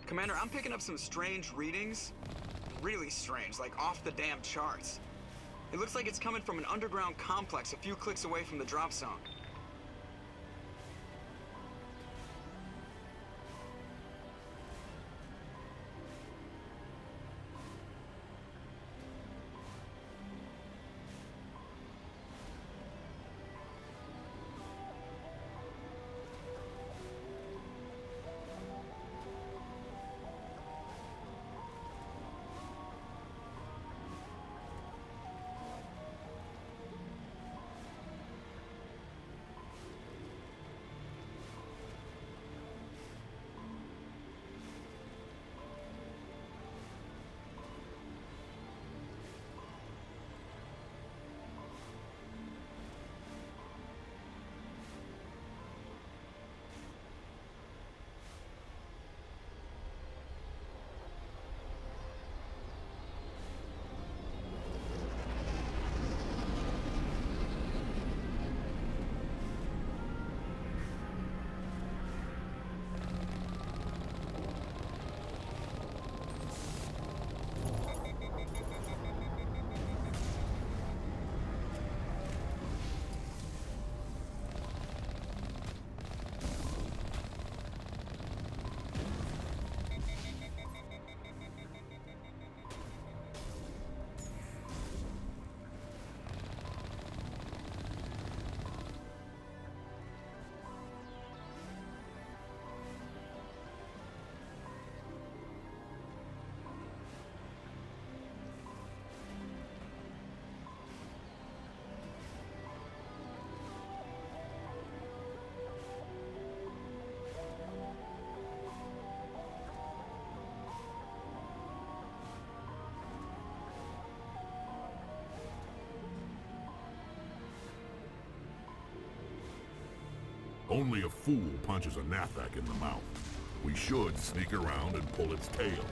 Commander, I'm picking up some strange readings. Really strange, like off the damn charts. It looks like it's coming from an underground complex a few clicks away from the drop zone. Only a fool punches a Nathak in the mouth. We should sneak around and pull its tail.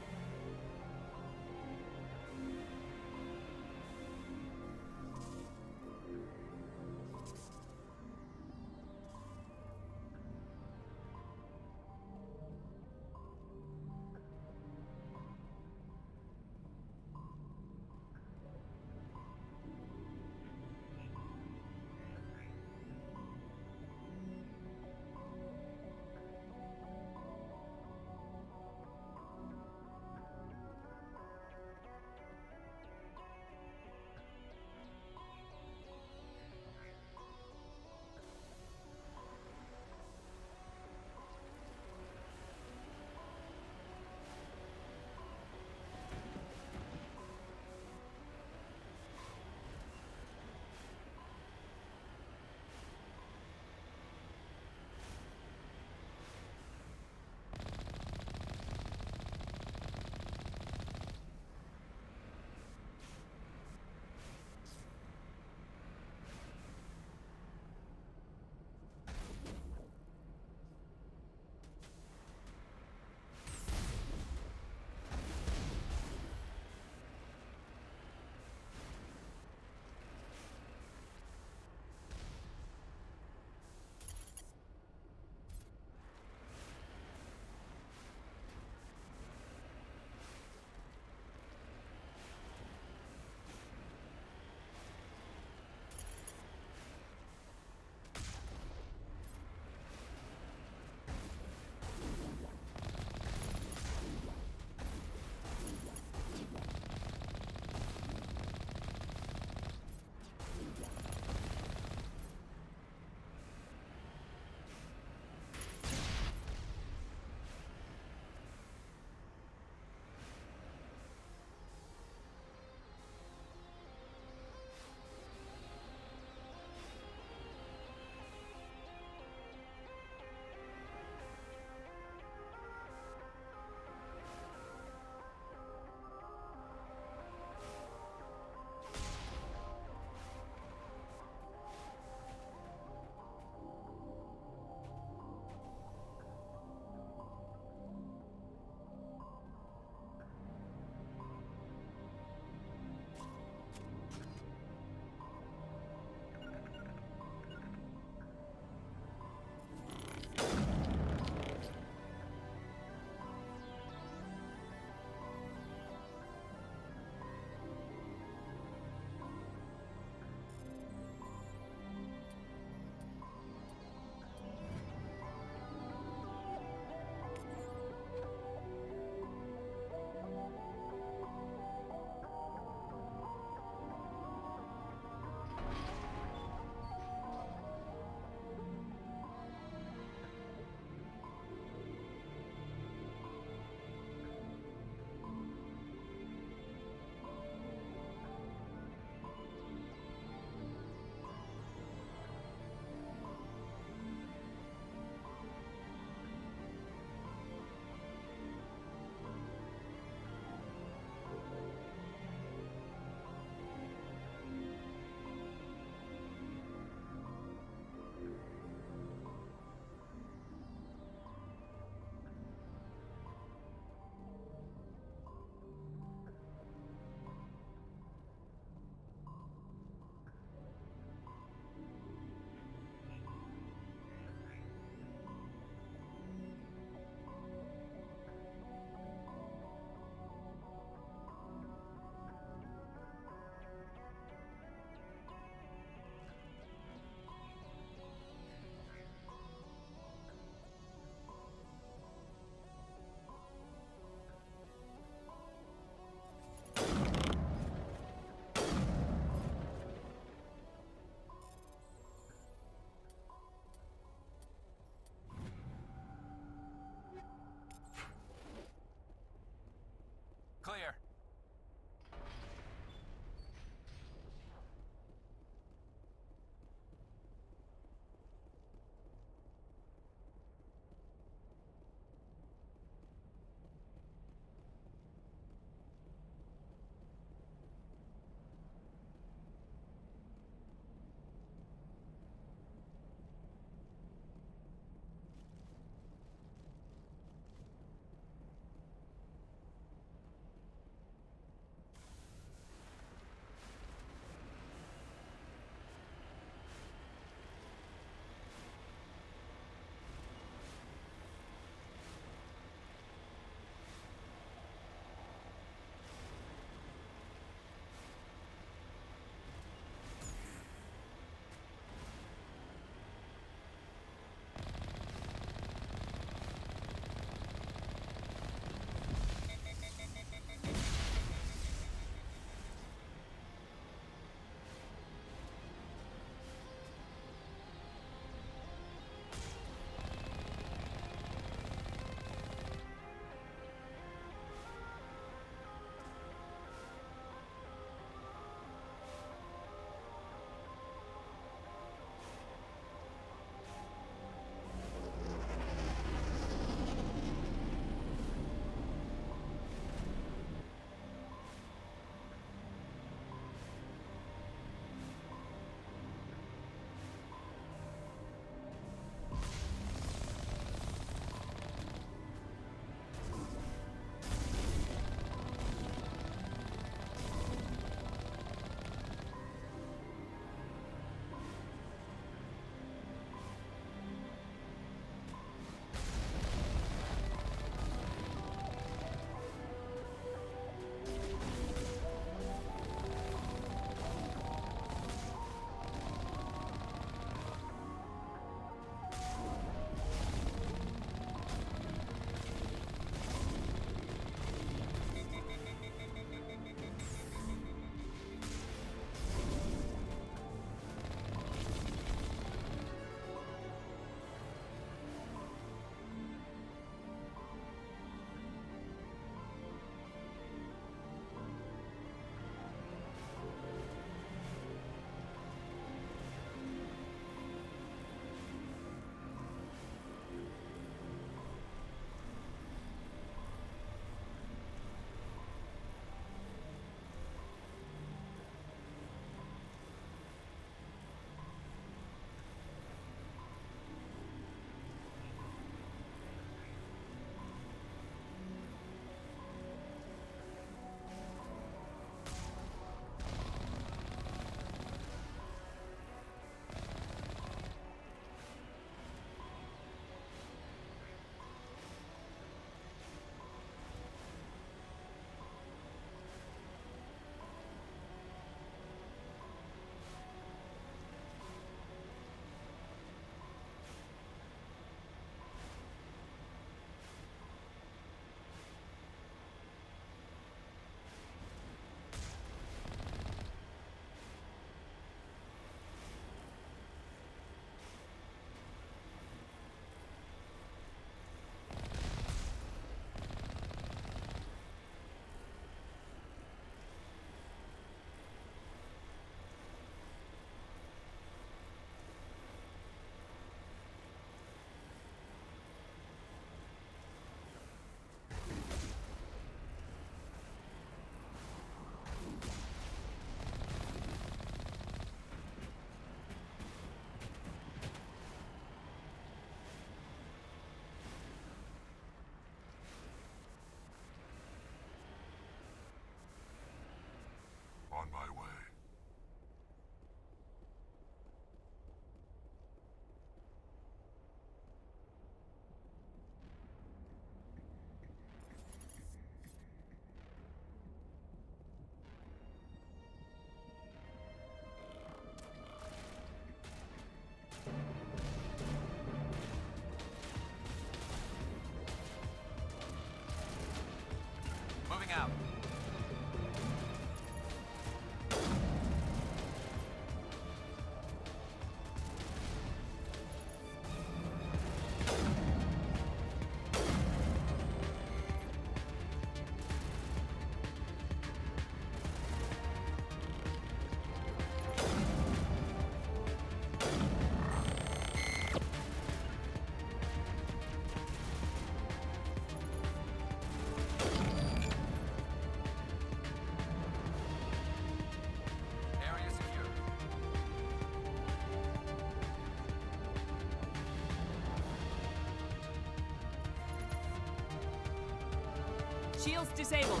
Shields disabled.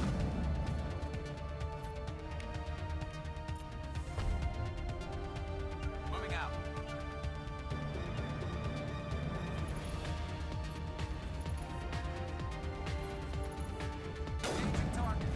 Moving out. Engaging target.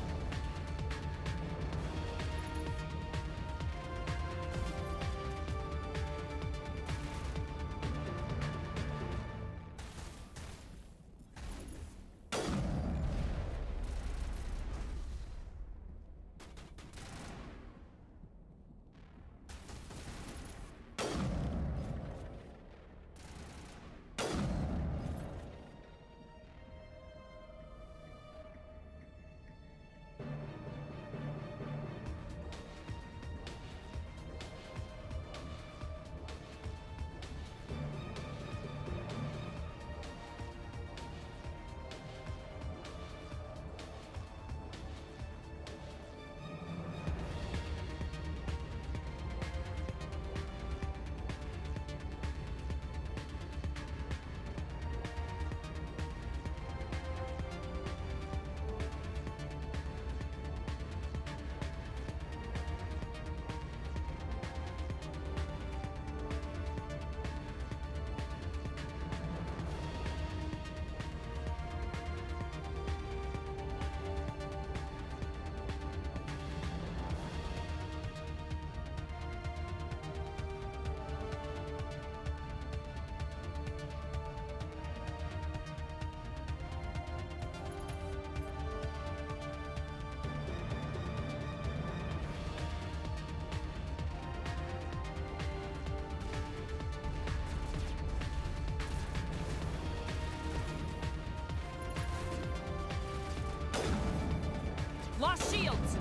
Lost shields!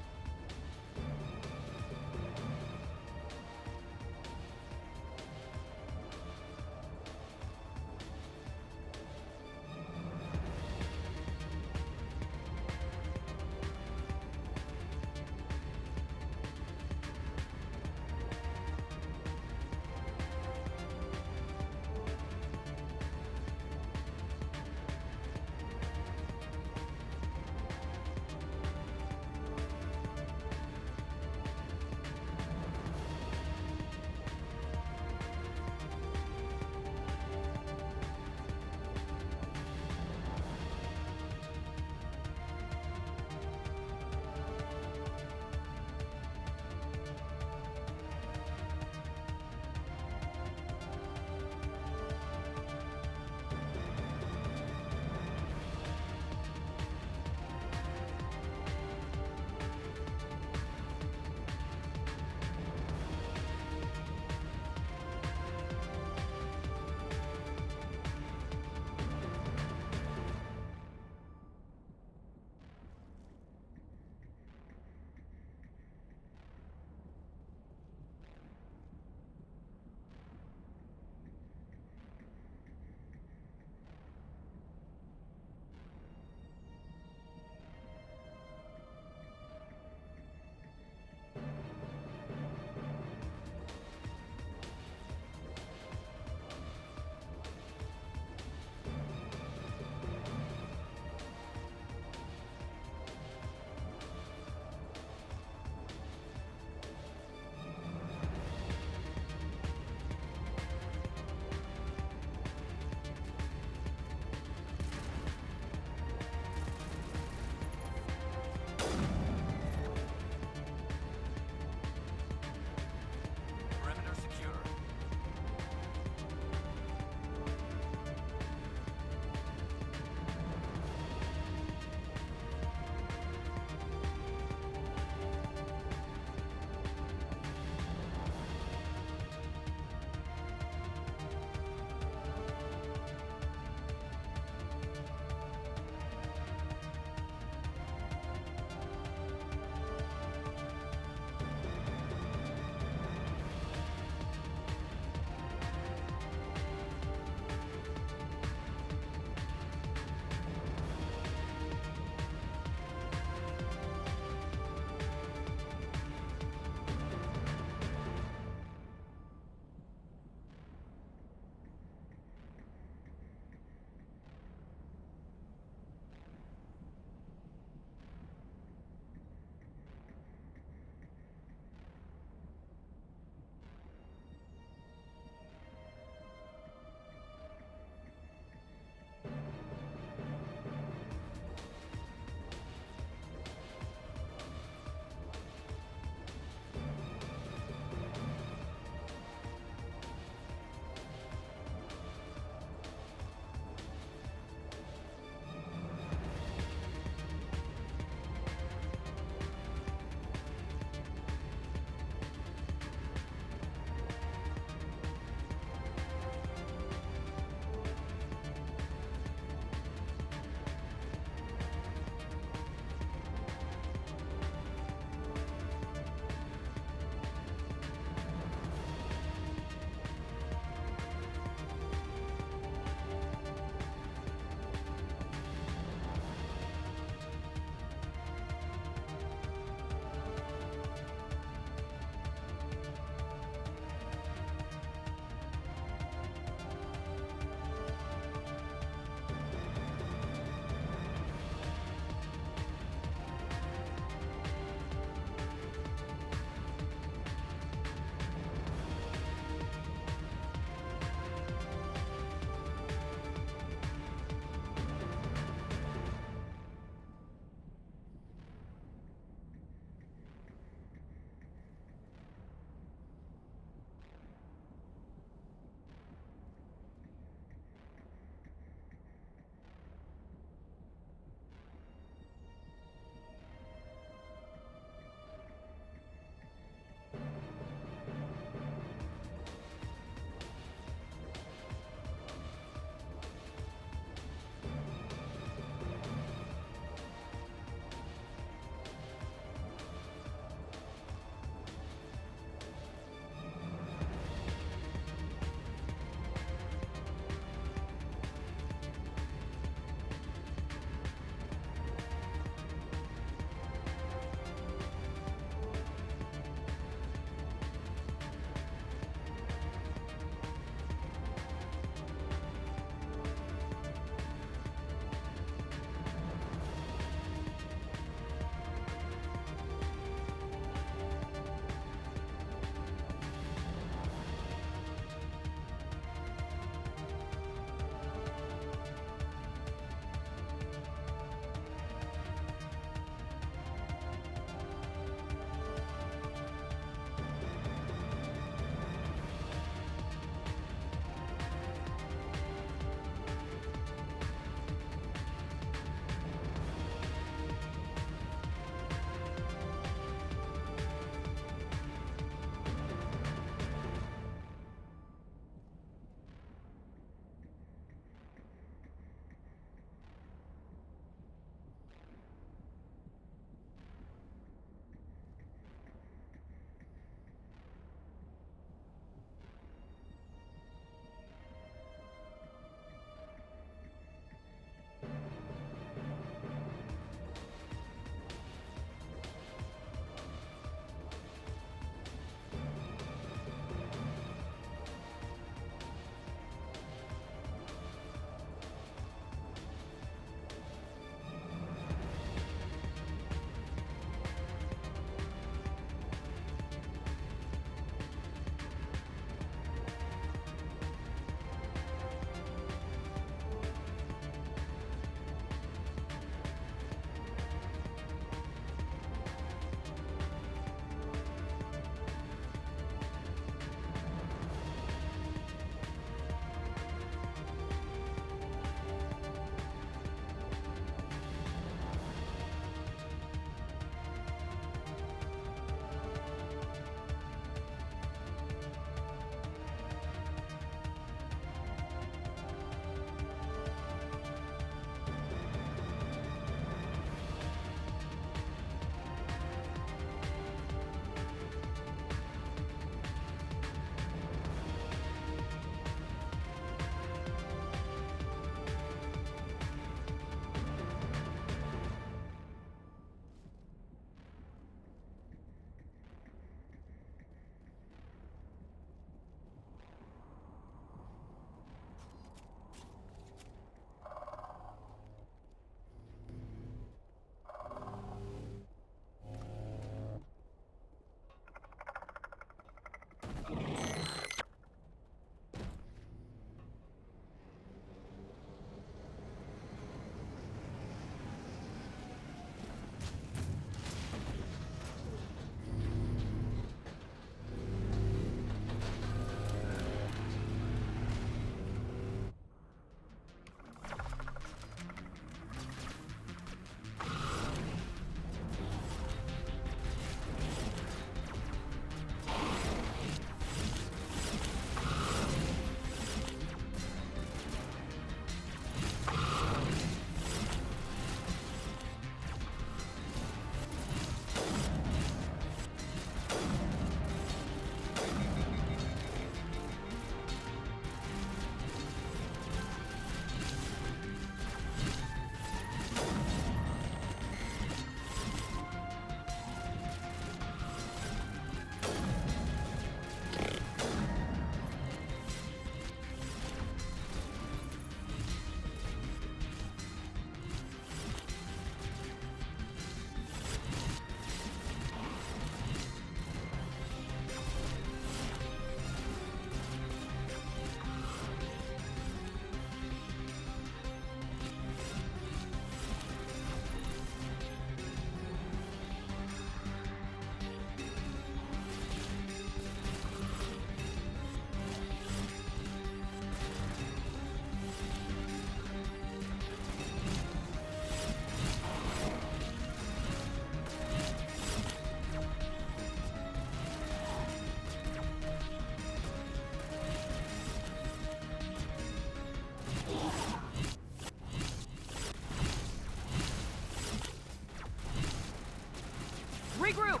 Regroup!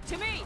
To me!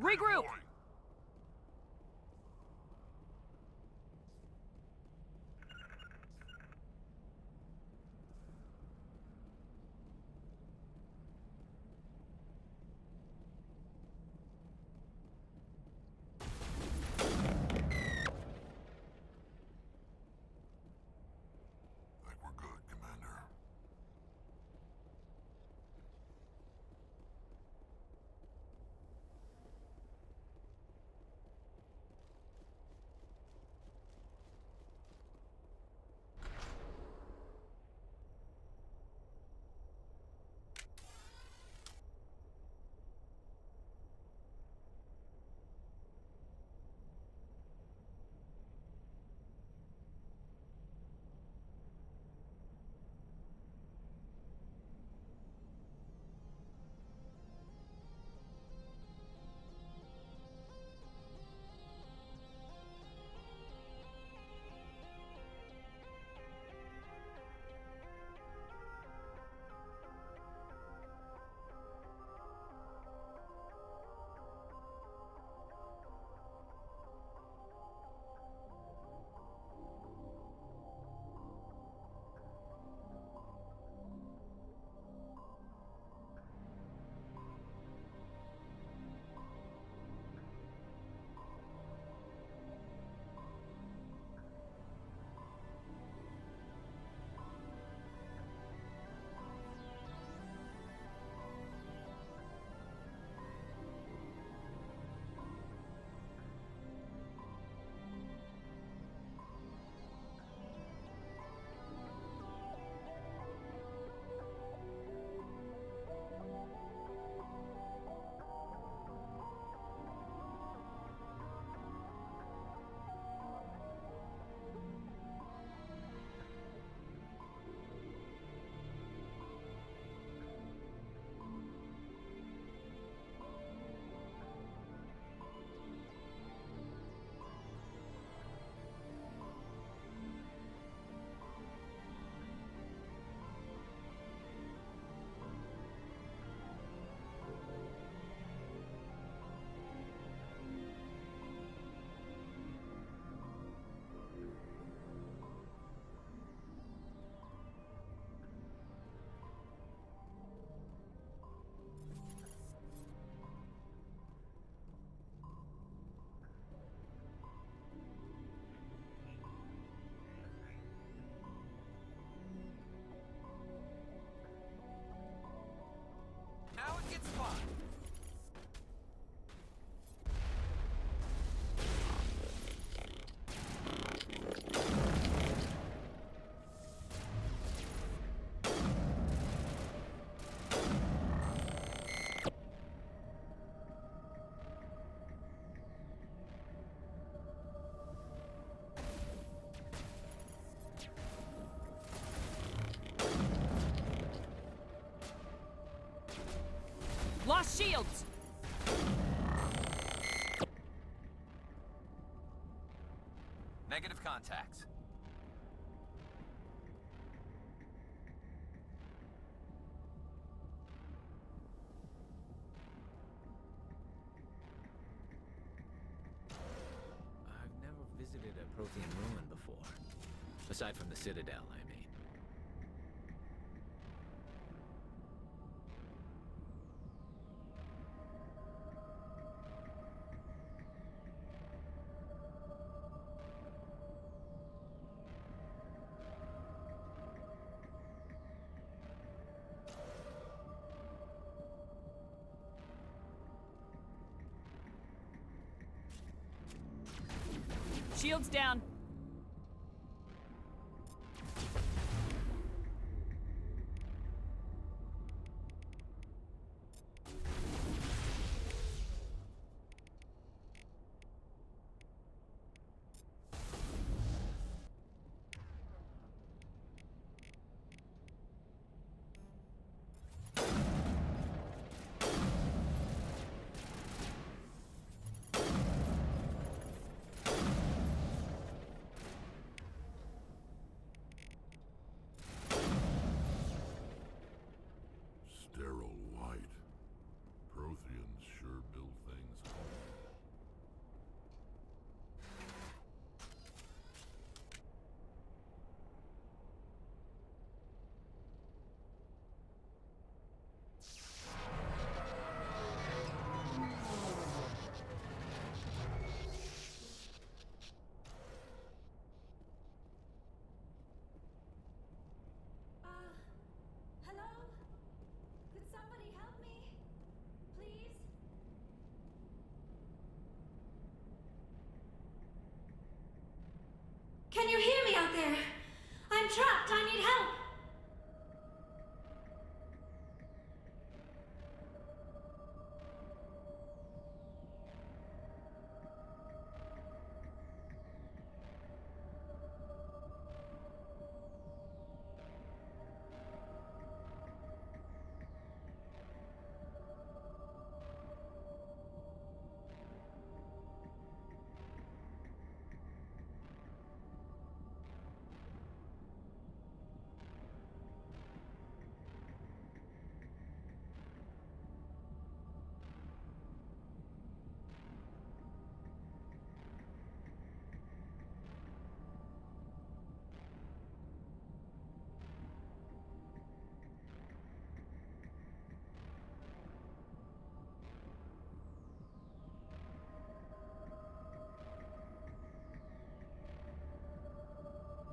Regroup! Think we're good, Commander. Lost shields! Negative contacts. I've never visited a Prothean ruin before. Aside from the Citadel, I mean. Shields down. Sterile white. Protheans sure build things hard. Hello? Could somebody help me? Please? Can you hear me out there? I'm trapped. I need help.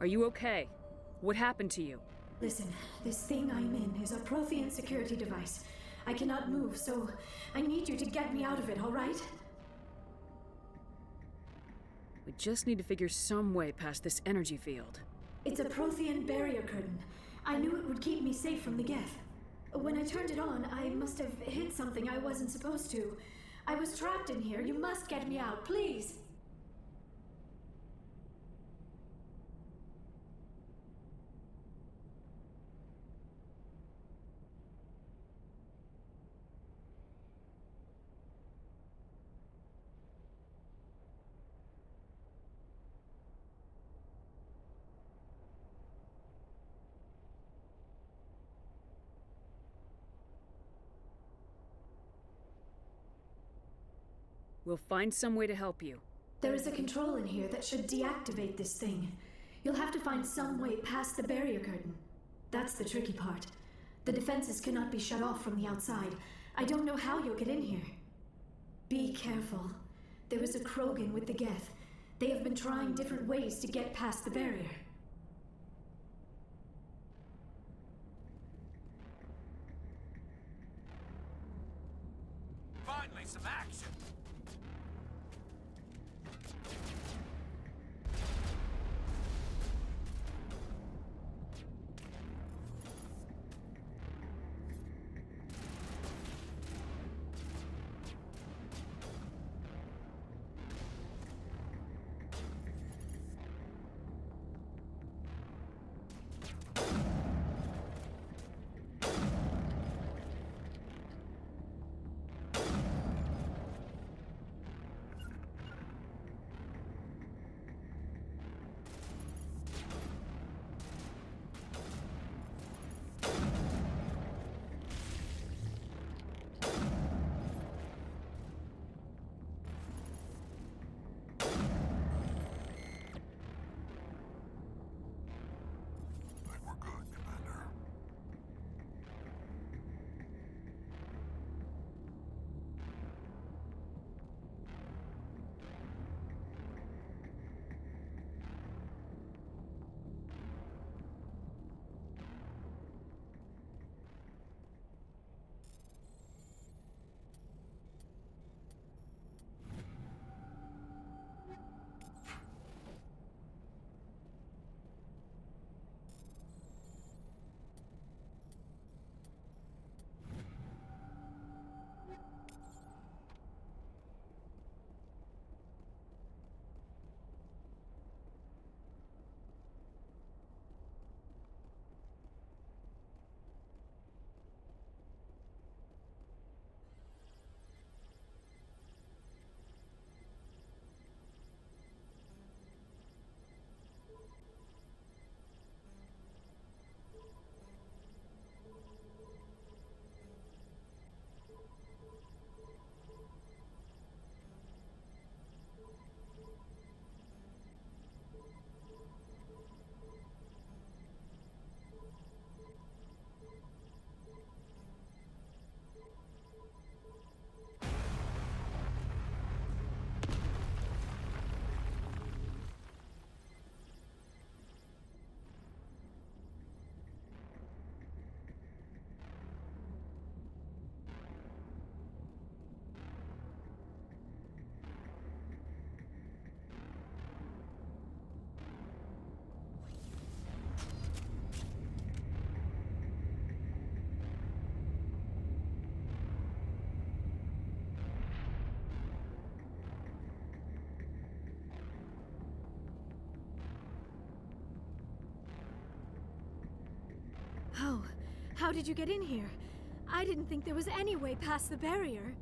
Are you okay? What happened to you? Listen, this thing I'm in is a Prothean security device. I cannot move, so I need you to get me out of it, all right? We just need to figure some way past this energy field. It's a Prothean barrier curtain. I knew it would keep me safe from the Geth. When I turned it on, I must have hit something I wasn't supposed to. I was trapped in here. You must get me out, please! We'll find some way to help you. There is a control in here that should deactivate this thing. You'll have to find some way past the barrier curtain. That's the tricky part. The defenses cannot be shut off from the outside. I don't know how you'll get in here. Be careful. There is a Krogan with the Geth. They have been trying different ways to get past the barrier. Finally, some action! How did you get in here? I didn't think there was any way past the barrier.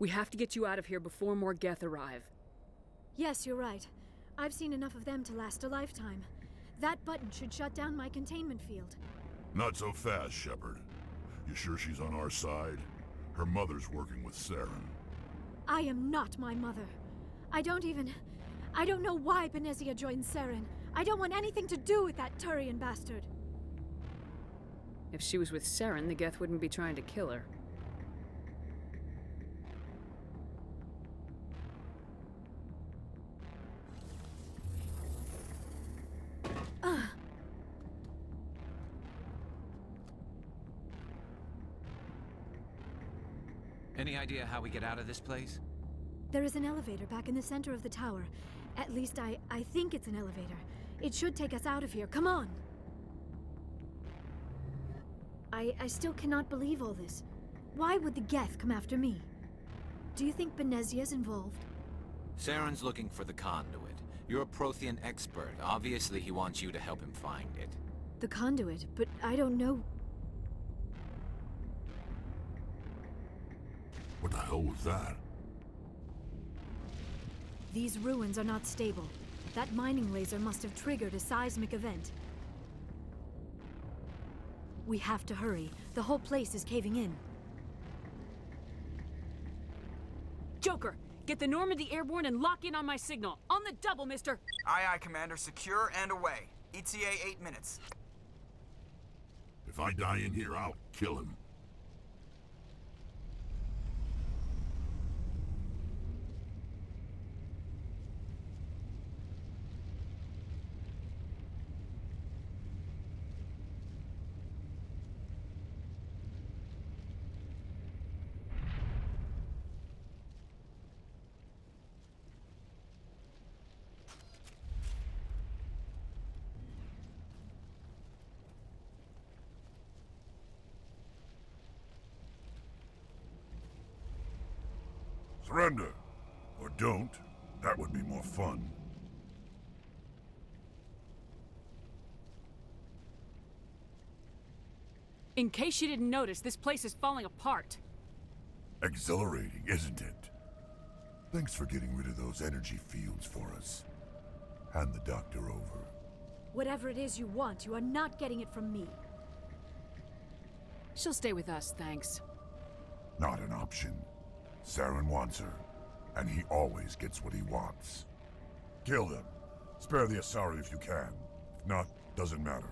We have to get you out of here before more Geth arrive. Yes, you're right. I've seen enough of them to last a lifetime. That button should shut down my containment field. Not so fast, Shepard. You sure she's on our side? Her mother's working with Saren. I am not my mother. I don't know why Benezia joined Saren. I don't want anything to do with that Turian bastard. If she was with Saren, the Geth wouldn't be trying to kill her. Any idea how we get out of this place? There is an elevator back in the center of the tower. At least I think it's an elevator. It should take us out of here. Come on! I still cannot believe all this. Why would the Geth come after me? Do you think Benezia's involved? Saren's looking for the conduit. You're a Prothean expert. Obviously, he wants you to help him find it. The conduit, but I don't know. What the hell was that? These ruins are not stable. That mining laser must have triggered a seismic event. We have to hurry. The whole place is caving in. Joker, get the Normandy airborne and lock in on my signal. On the double, mister! Aye, aye, Commander. Secure and away. ETA 8 minutes. If I die in here, I'll kill him. Surrender. Or don't. That would be more fun. In case you didn't notice, this place is falling apart. Exhilarating, isn't it? Thanks for getting rid of those energy fields for us. Hand the doctor over. Whatever it is you want, you are not getting it from me. She'll stay with us, thanks. Not an option. Saren wants her, and he always gets what he wants. Kill them. Spare the Asari if you can. If not, doesn't matter.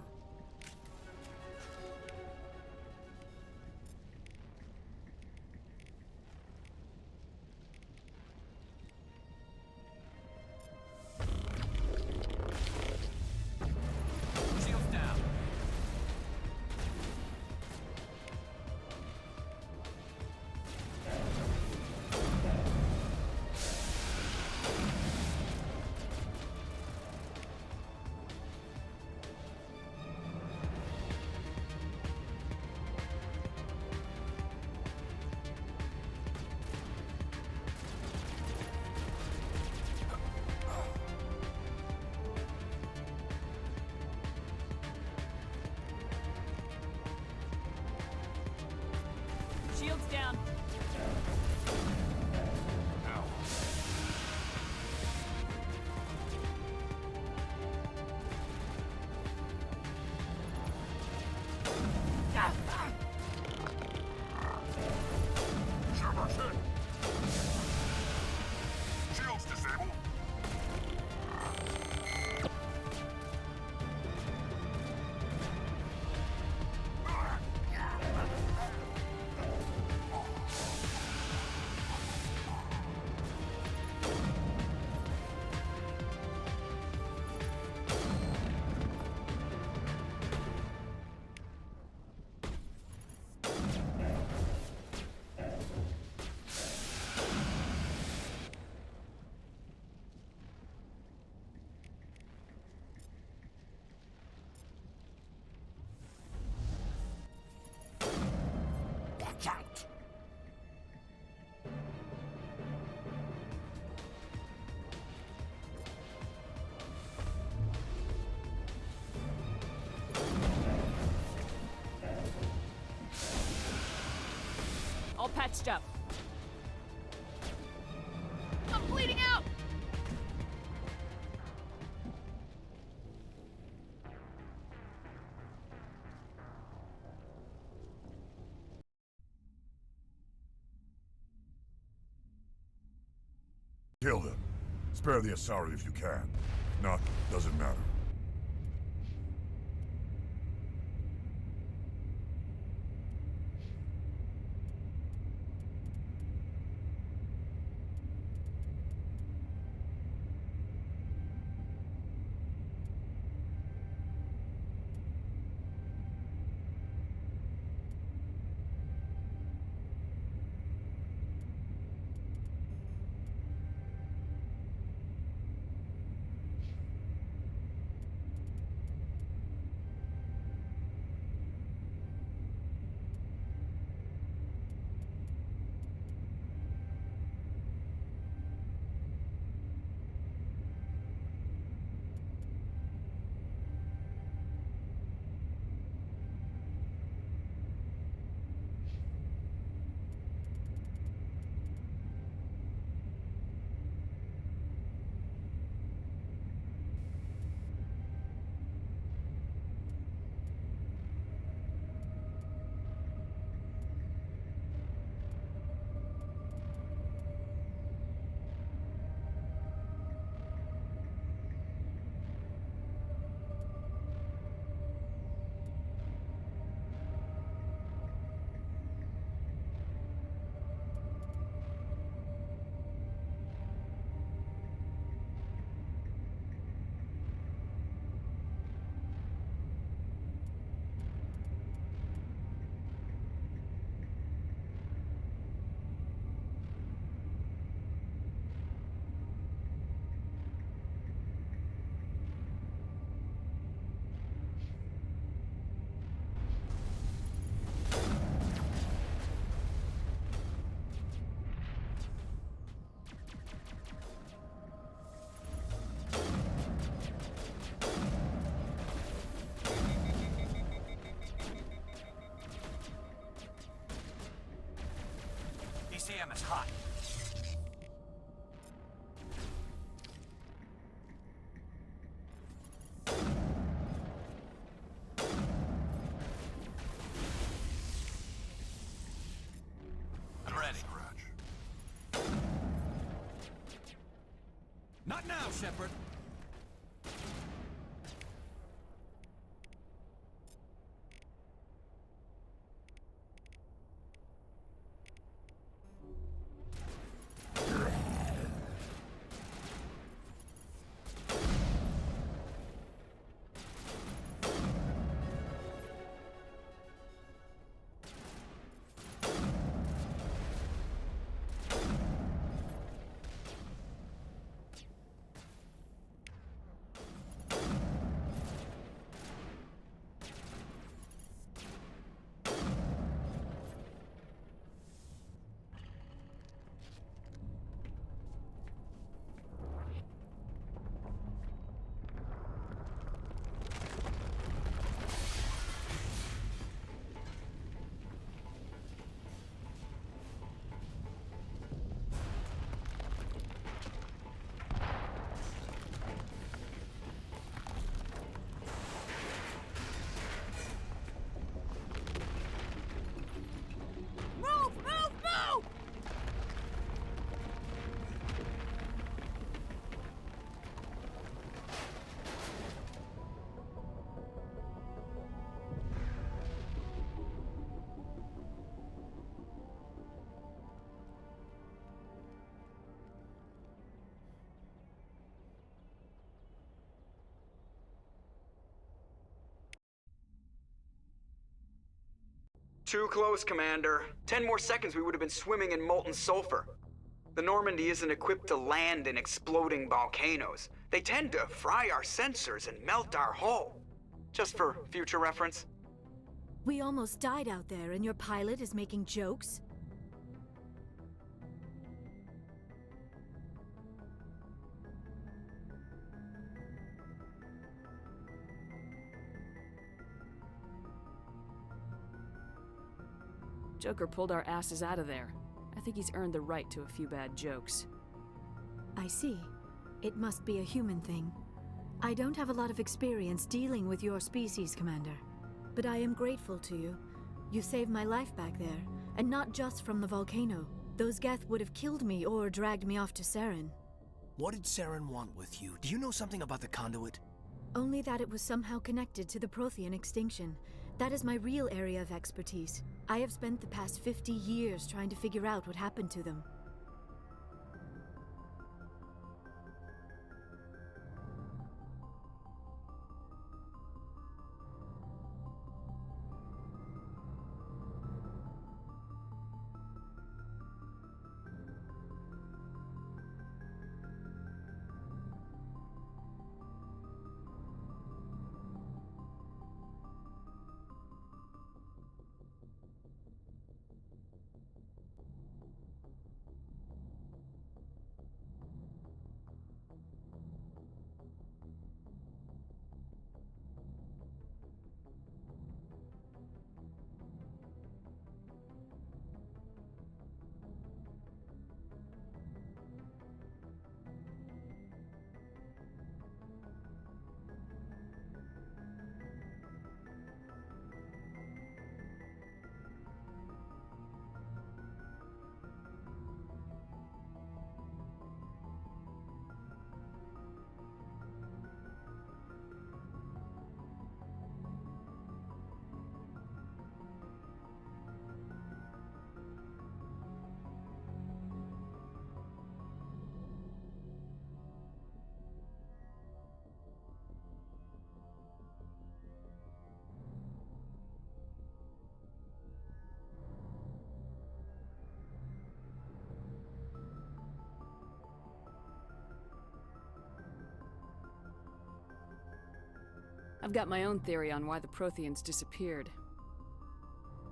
patched up. I'm bleeding out! Kill them. Spare the Asari if you can. If not, doesn't matter. ECM is hot. I'm ready. Not now, Shepard. Move! Move! Move! Too close, Commander. 10 more seconds we would have been swimming in molten sulfur. The Normandy isn't equipped to land in exploding volcanoes. They tend to fry our sensors and melt our hull. Just for future reference. We almost died out there, and your pilot is making jokes? Joker pulled our asses out of there. I think he's earned the right to a few bad jokes. I see. It must be a human thing. I don't have a lot of experience dealing with your species, Commander. But I am grateful to you. You saved my life back there, and not just from the volcano. Those Geth would have killed me or dragged me off to Saren. What did Saren want with you? Do you know something about the conduit? Only that it was somehow connected to the Prothean extinction. That is my real area of expertise. I have spent the past 50 years trying to figure out what happened to them. I've got my own theory on why the Protheans disappeared.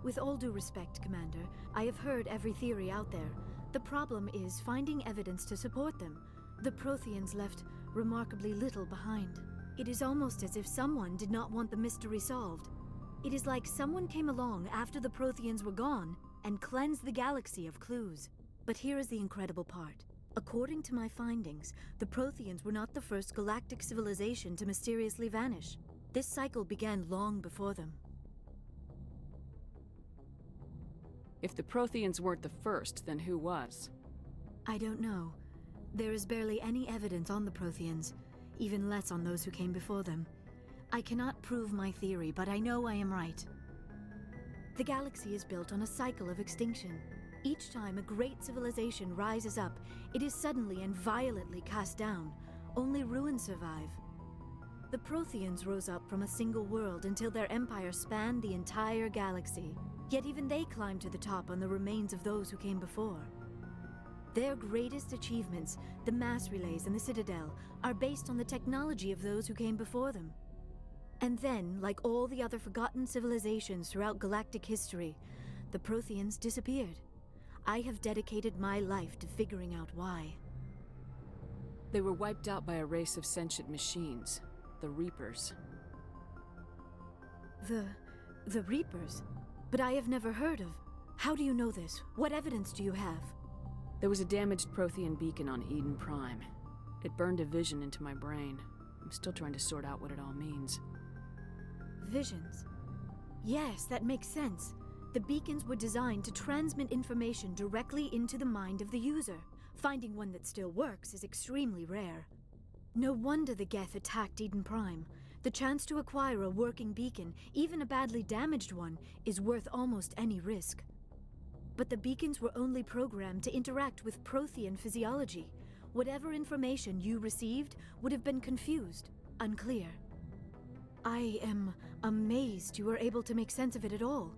With all due respect, Commander, I have heard every theory out there. The problem is finding evidence to support them. The Protheans left remarkably little behind. It is almost as if someone did not want the mystery solved. It is like someone came along after the Protheans were gone and cleansed the galaxy of clues. But here is the incredible part. According to my findings, the Protheans were not the first galactic civilization to mysteriously vanish. This cycle began long before them. If the Protheans weren't the first, then who was? I don't know. There is barely any evidence on the Protheans, even less on those who came before them. I cannot prove my theory, but I know I am right. The galaxy is built on a cycle of extinction. Each time a great civilization rises up, it is suddenly and violently cast down. Only ruins survive. The Protheans rose up from a single world until their empire spanned the entire galaxy. Yet even they climbed to the top on the remains of those who came before. Their greatest achievements, the mass relays and the Citadel, are based on the technology of those who came before them. And then, like all the other forgotten civilizations throughout galactic history, the Protheans disappeared. I have dedicated my life to figuring out why. They were wiped out by a race of sentient machines. The Reapers. The Reapers? But I have never heard of. How do you know this? What evidence do you have? There was a damaged Prothean beacon on Eden Prime. It burned a vision into my brain. I'm still trying to sort out what it all means. Visions? Yes, that makes sense. The beacons were designed to transmit information directly into the mind of the user. Finding one that still works is extremely rare. No wonder the Geth attacked Eden Prime. The chance to acquire a working beacon, even a badly damaged one, is worth almost any risk. But the beacons were only programmed to interact with Prothean physiology. Whatever information you received would have been confused, unclear. I am amazed you were able to make sense of it at all.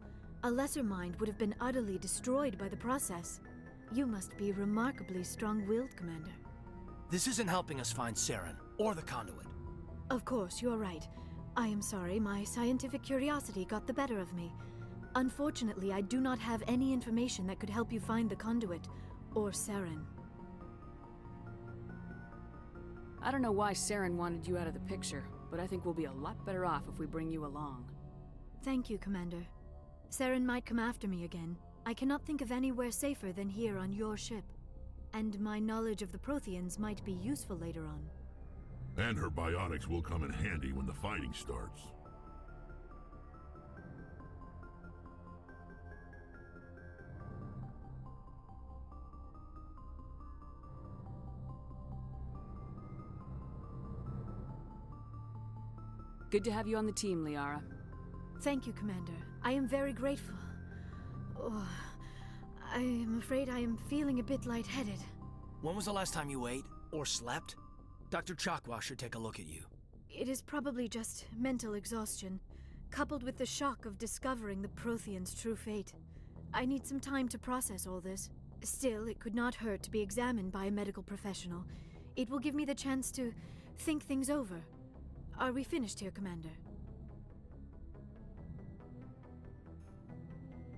A lesser mind would have been utterly destroyed by the process. You must be remarkably strong-willed, Commander. This isn't helping us find Saren, or the conduit. Of course, you're right. I am sorry, my scientific curiosity got the better of me. Unfortunately, I do not have any information that could help you find the conduit, or Saren. I don't know why Saren wanted you out of the picture, but I think we'll be a lot better off if we bring you along. Thank you, Commander. Saren might come after me again. I cannot think of anywhere safer than here on your ship. And my knowledge of the Protheans might be useful later on. And her biotics will come in handy when the fighting starts. Good to have you on the team, Liara. Thank you, Commander. I am very grateful. Oh, I am afraid I am feeling a bit lightheaded. When was the last time you ate? Or slept? Dr. Chakwa should take a look at you. It is probably just mental exhaustion, coupled with the shock of discovering the Protheans' true fate. I need some time to process all this. Still, it could not hurt to be examined by a medical professional. It will give me the chance to think things over. Are we finished here, Commander?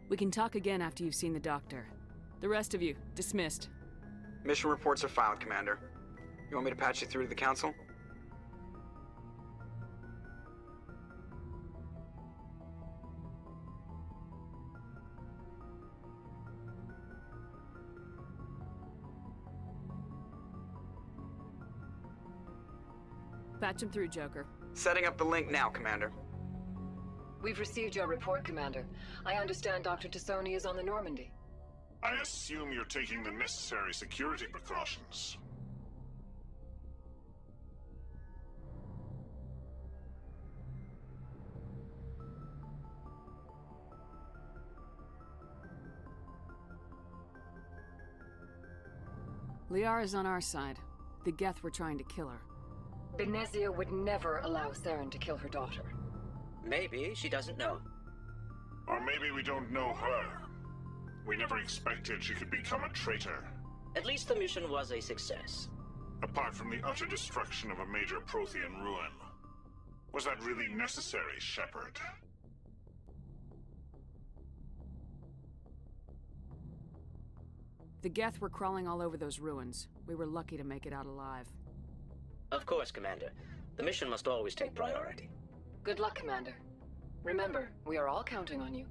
We can talk again after you've seen the doctor. The rest of you, dismissed. Mission reports are filed, Commander. You want me to patch you through to the Council? Patch him through, Joker. Setting up the link now, Commander. We've received your report, Commander. I understand Dr. Tassoni is on the Normandy. I assume you're taking the necessary security precautions. Liara's on our side. The Geth were trying to kill her. Benezia would never allow Saren to kill her daughter. Maybe she doesn't know. Or maybe we don't know her. We never expected she could become a traitor. At least the mission was a success. Apart from the utter destruction of a major Prothean ruin. Was that really necessary, Shepard? The Geth were crawling all over those ruins. We were lucky to make it out alive. Of course, Commander. The mission must always take priority. Good luck, Commander. Remember, we are all counting on you.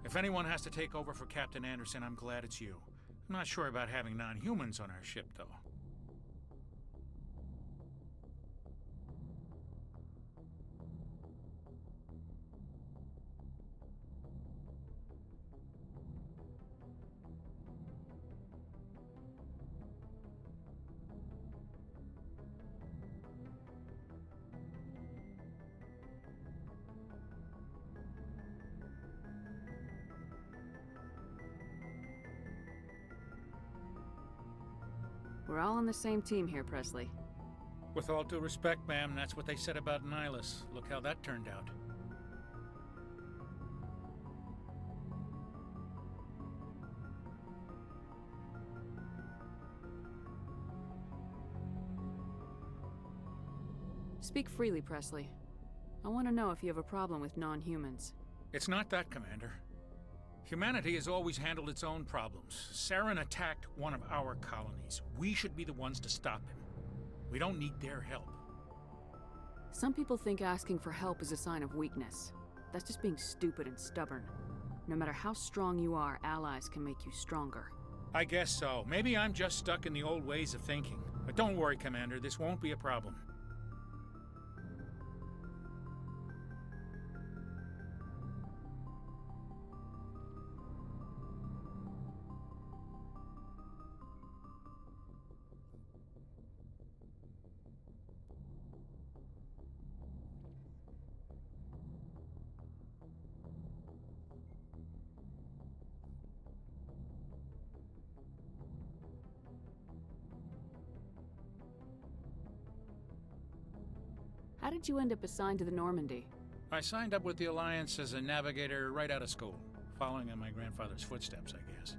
If anyone has to take over for Captain Anderson, I'm glad it's you. I'm not sure about having non-humans on our ship, though. We're all on the same team here, Presley. With all due respect, ma'am, that's what they said about Nihilus. Look how that turned out. Speak freely, Presley. I want to know if you have a problem with non-humans. It's not that, Commander. Humanity has always handled its own problems. Saren attacked one of our colonies. We should be the ones to stop him. We don't need their help. Some people think asking for help is a sign of weakness. That's just being stupid and stubborn. No matter how strong you are, allies can make you stronger. I guess so. Maybe I'm just stuck in the old ways of thinking. But don't worry, Commander, this won't be a problem. How did you end up assigned to the Normandy? I signed up with the Alliance as a navigator right out of school, following in my grandfather's footsteps, I guess.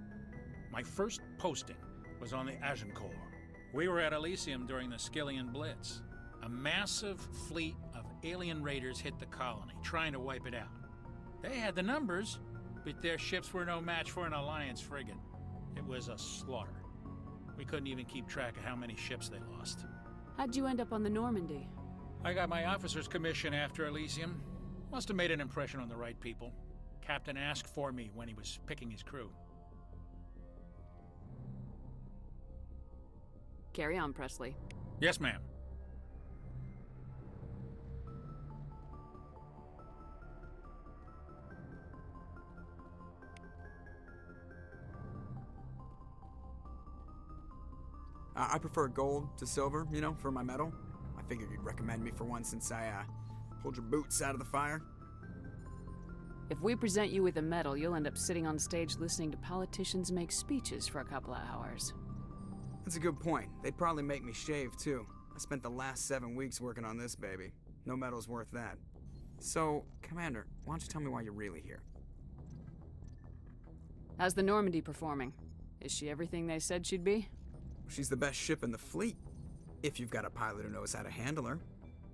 My first posting was on the Agincourt. We were at Elysium during the Skillian Blitz. A massive fleet of alien raiders hit the colony, trying to wipe it out. They had the numbers, but their ships were no match for an Alliance frigate. It was a slaughter. We couldn't even keep track of how many ships they lost. How'd you end up on the Normandy? I got my officer's commission after Elysium. Must have made an impression on the right people. Captain asked for me when he was picking his crew. Carry on, Presley. Yes, ma'am. I prefer gold to silver, you know, for my medal. I figured you'd recommend me for one since I, pulled your boots out of the fire. If we present you with a medal, you'll end up sitting on stage listening to politicians make speeches for a couple of hours. That's a good point. They'd probably make me shave, too. I spent the last 7 weeks working on this baby. No medal's worth that. So, Commander, why don't you tell me why you're really here? How's the Normandy performing? Is she everything they said she'd be? She's the best ship in the fleet. If you've got a pilot who knows how to handle her.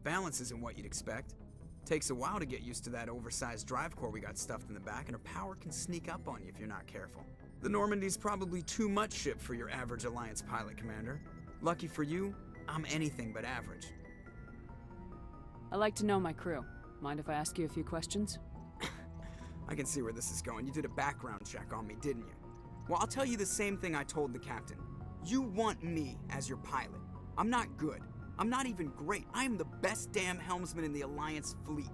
Balance isn't what you'd expect. Takes a while to get used to that oversized drive core we got stuffed in the back, and her power can sneak up on you if you're not careful. The Normandy's probably too much ship for your average Alliance pilot, Commander. Lucky for you, I'm anything but average. I like to know my crew. Mind if I ask you a few questions? I can see where this is going. You did a background check on me, didn't you? Well, I'll tell you the same thing I told the captain. You want me as your pilot. I'm not good. I'm not even great. I am the best damn helmsman in the Alliance fleet.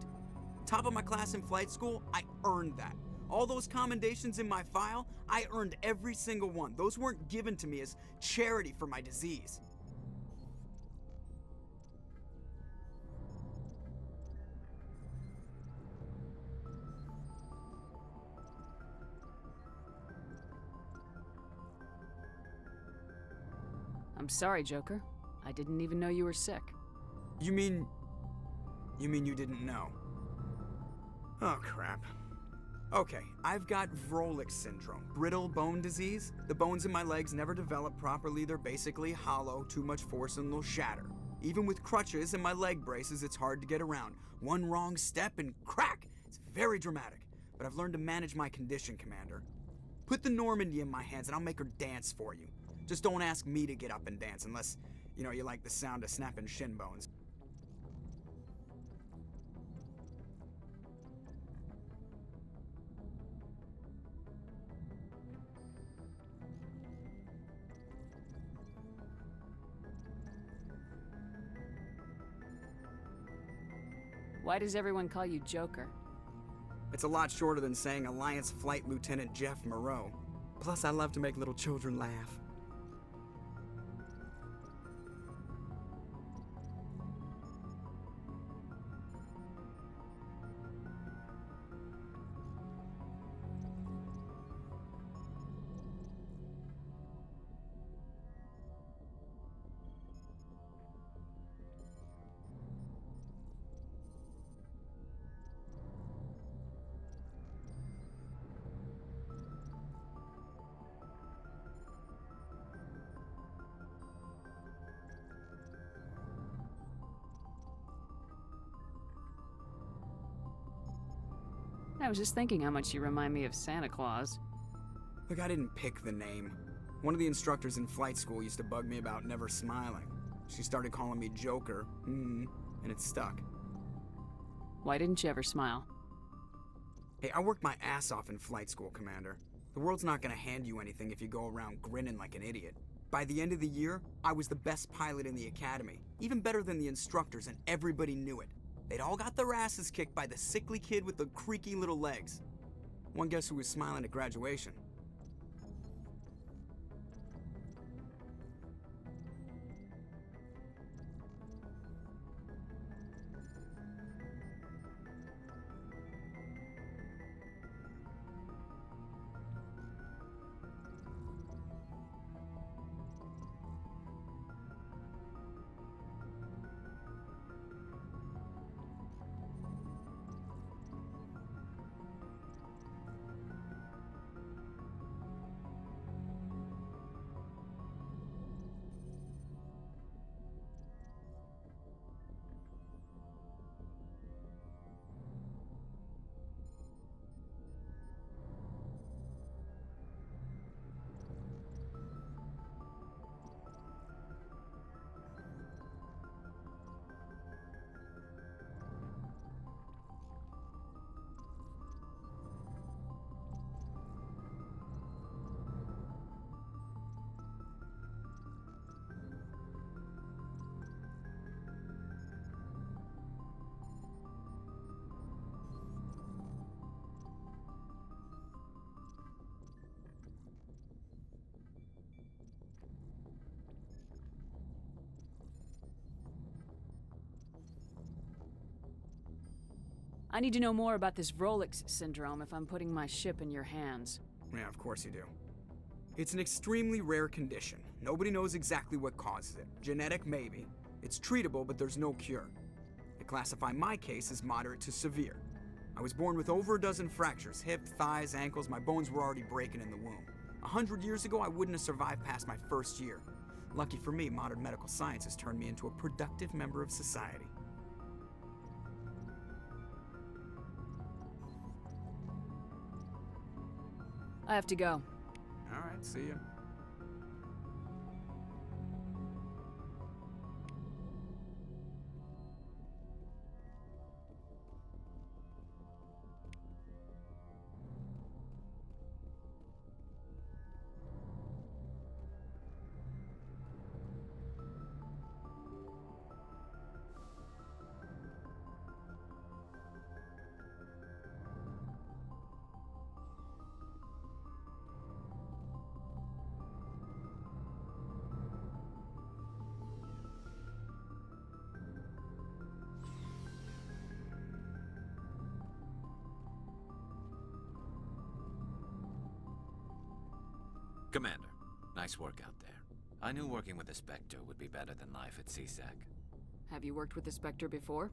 Top of my class in flight school, I earned that. All those commendations in my file, I earned every single one. Those weren't given to me as charity for my disease. I'm sorry, Joker. I didn't even know you were sick. You mean you didn't know? Oh, crap. Okay, I've got Vrolik syndrome, brittle bone disease. The bones in my legs never develop properly. They're basically hollow, too much force and they'll shatter. Even with crutches and my leg braces, it's hard to get around. One wrong step and crack! It's very dramatic, but I've learned to manage my condition, Commander. Put the Normandy in my hands and I'll make her dance for you. Just don't ask me to get up and dance unless, you know, you like the sound of snapping shin bones. Why does everyone call you Joker? It's a lot shorter than saying Alliance Flight Lieutenant Jeff Moreau. Plus, I love to make little children laugh. I was just thinking how much you remind me of Santa Claus. Look, I didn't pick the name. One of the instructors in flight school used to bug me about never smiling. She started calling me Joker, and it stuck. Why didn't you ever smile? Hey, I worked my ass off in flight school, Commander. The world's not gonna hand you anything if you go around grinning like an idiot. By the end of the year, I was the best pilot in the academy, even better than the instructors, and everybody knew it. They'd all got their asses kicked by the sickly kid with the creaky little legs. One guess who was smiling at graduation? I need to know more about this Rolex syndrome if I'm putting my ship in your hands. Yeah, of course you do. It's an extremely rare condition. Nobody knows exactly what causes it. Genetic, maybe. It's treatable, but there's no cure. They classify my case as moderate to severe. I was born with over a dozen fractures, hip, thighs, ankles. My bones were already breaking in the womb. 100 years ago, I wouldn't have survived past my first year. Lucky for me, modern medical science has turned me into a productive member of society. I have to go. All right, see ya. Commander, nice work out there. I knew working with the Spectre would be better than life at CSEC. Have you worked with the Spectre before?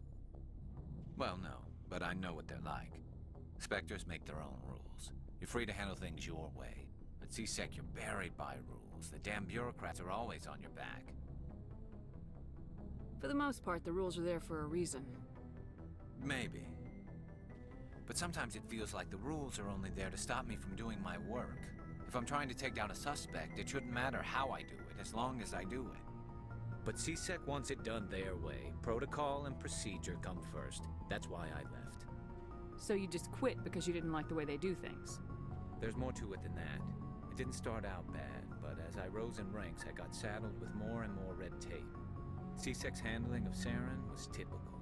Well, no, but I know what they're like. Spectres make their own rules. You're free to handle things your way. At CSEC, you're buried by rules. The damn bureaucrats are always on your back. For the most part, the rules are there for a reason. Maybe. But sometimes it feels like the rules are only there to stop me from doing my work. If I'm trying to take down a suspect, it shouldn't matter how I do it, as long as I do it. But CSEC wants it done their way. Protocol and procedure come first. That's why I left. So you just quit because you didn't like the way they do things? There's more to it than that. It didn't start out bad, but as I rose in ranks, I got saddled with more and more red tape. CSEC's handling of Saren was typical.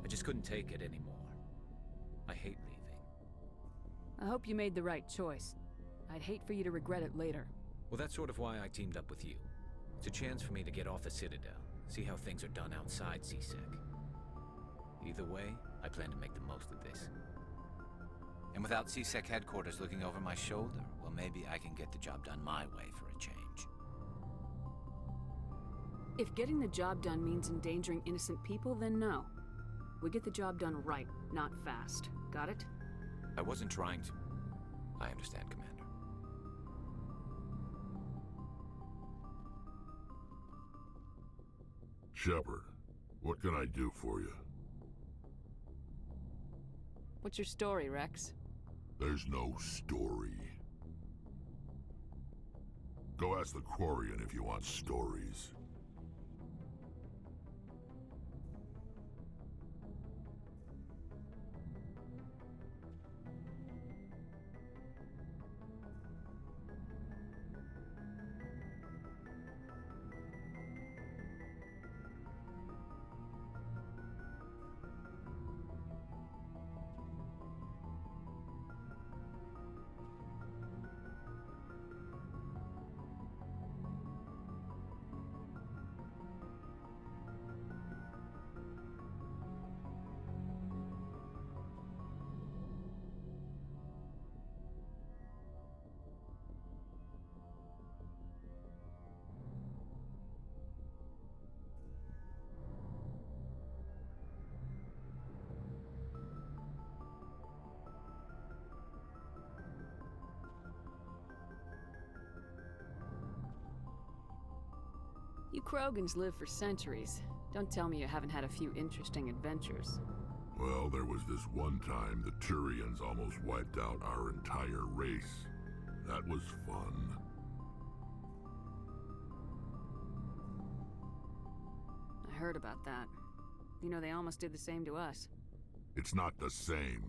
I just couldn't take it anymore. I hate leaving. I hope you made the right choice. I'd hate for you to regret it later. Well, that's sort of why I teamed up with you. It's a chance for me to get off the Citadel, see how things are done outside CSEC. Either way, I plan to make the most of this. And without CSEC headquarters looking over my shoulder, well, maybe I can get the job done my way for a change. If getting the job done means endangering innocent people, then no. We get the job done right, not fast. Got it? I wasn't trying to... I understand, Commander. Shepard, what can I do for you? What's your story, Rex? There's no story. Go ask the Quarian if you want stories. You Krogans live for centuries. Don't tell me you haven't had a few interesting adventures. Well, there was this one time the Turians almost wiped out our entire race. That was fun. I heard about that. You know, they almost did the same to us. It's not the same.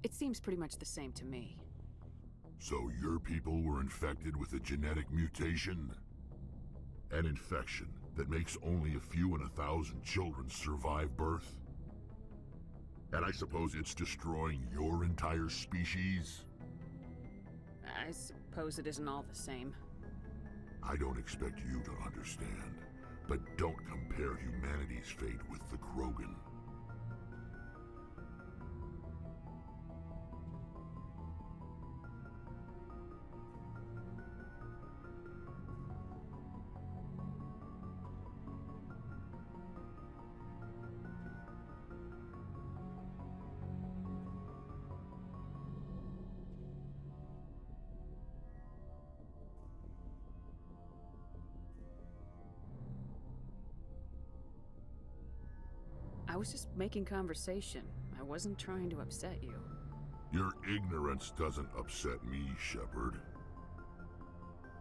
It seems pretty much the same to me. So your people were infected with a genetic mutation? An infection that makes only a few in 1,000 children survive birth? And I suppose it's destroying your entire species? I suppose it isn't all the same. I don't expect you to understand, but don't compare humanity's fate with the Krogan. I was just making conversation. I wasn't trying to upset you. Your ignorance doesn't upset me, Shepard.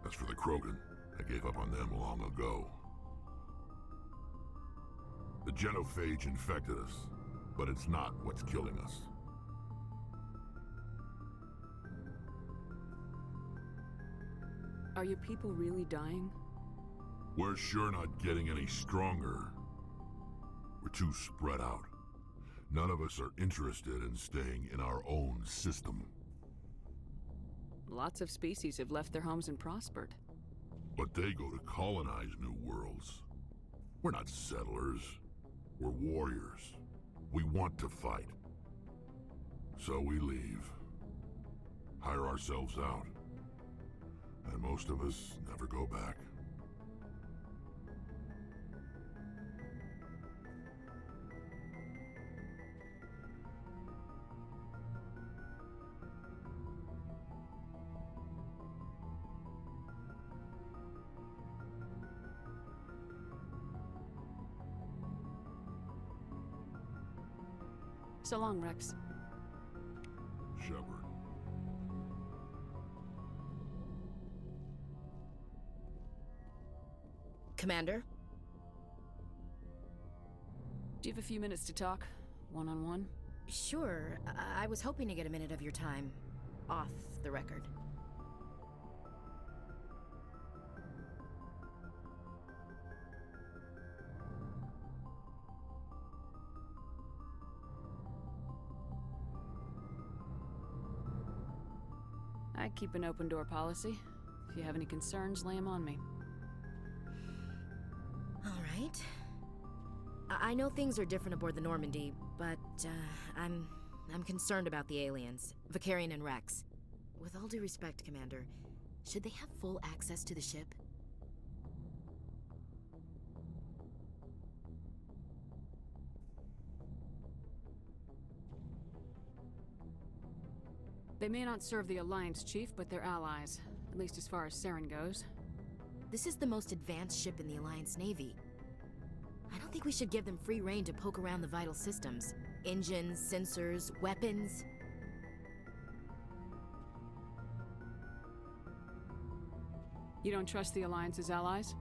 As for the Krogan, I gave up on them long ago. The genophage infected us, but it's not what's killing us. Are your people really dying? We're sure not getting any stronger. We're too spread out. None of us are interested in staying in our own system. Lots of species have left their homes and prospered. But they go to colonize new worlds. We're not settlers. We're warriors. We want to fight. So we leave. Hire ourselves out. And most of us never go back. So long, Rex. Shepard. Commander? Do you have a few minutes to talk? One-on-one? Sure. I was hoping to get a minute of your time. Off the record. I keep an open door policy. If you have any concerns, lay them on me. All right. I know things are different aboard the Normandy, but I'm concerned about the aliens, Vicarian and Rex. With all due respect, Commander, should they have full access to the ship? They may not serve the Alliance, Chief, but they're allies. At least as far as Saren goes. This is the most advanced ship in the Alliance Navy. I don't think we should give them free rein to poke around the vital systems. Engines, sensors, weapons. You don't trust the Alliance's allies?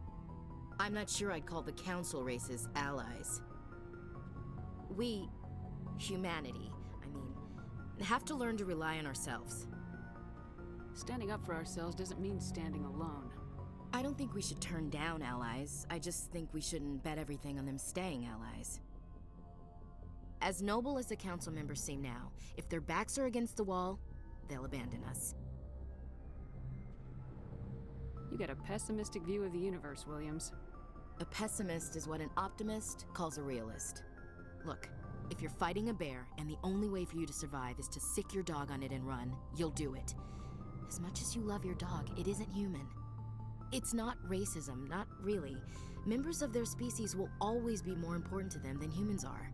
I'm not sure I'd call the Council races allies. We, humanity, have to learn to rely on ourselves. Standing up for ourselves doesn't mean standing alone. I don't think we should turn down allies. I just think we shouldn't bet everything on them staying allies. As noble as the Council members seem now, if their backs are against the wall, they'll abandon us. You got a pessimistic view of the universe, Williams. A pessimist is what an optimist calls a realist. Look, if you're fighting a bear and the only way for you to survive is to sick your dog on it and run, you'll do it. As much as you love your dog, it isn't human. It's not racism, not really. Members of their species will always be more important to them than humans are.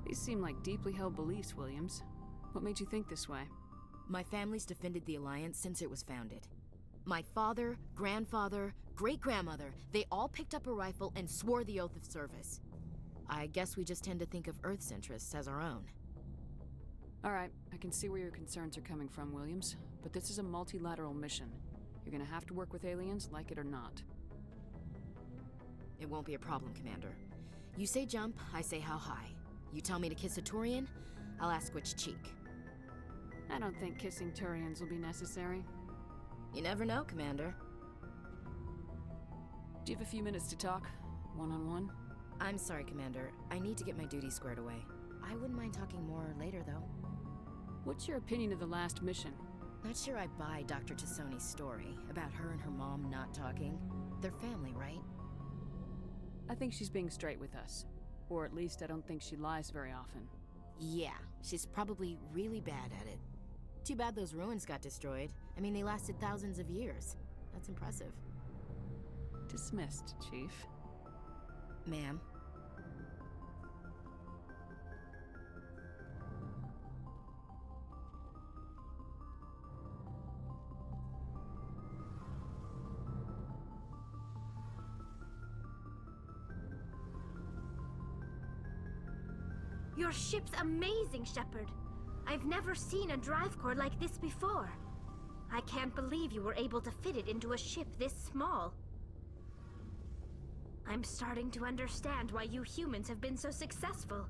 These seem like deeply held beliefs, Williams. What made you think this way? My family's defended the Alliance since it was founded. My father, grandfather, great-grandmother, they all picked up a rifle and swore the oath of service. I guess we just tend to think of Earth's interests as our own. All right, I can see where your concerns are coming from, Williams. But this is a multilateral mission. You're gonna have to work with aliens, like it or not. It won't be a problem, Commander. You say jump, I say how high. You tell me to kiss a Turian, I'll ask which cheek. I don't think kissing Turians will be necessary. You never know, Commander. Do you have a few minutes to talk? One-on-one? I'm sorry, Commander. I need to get my duties squared away. I wouldn't mind talking more later, though. What's your opinion of the last mission? Not sure I buy Dr. Tassoni's story about her and her mom not talking. They're family, right? I think she's being straight with us. Or at least I don't think she lies very often. Yeah, she's probably really bad at it. Too bad those ruins got destroyed. I mean, they lasted thousands of years. That's impressive. Dismissed, Chief. Ma'am. Your ship's amazing, Shepard. I've never seen a drive core like this before. I can't believe you were able to fit it into a ship this small. I'm starting to understand why you humans have been so successful.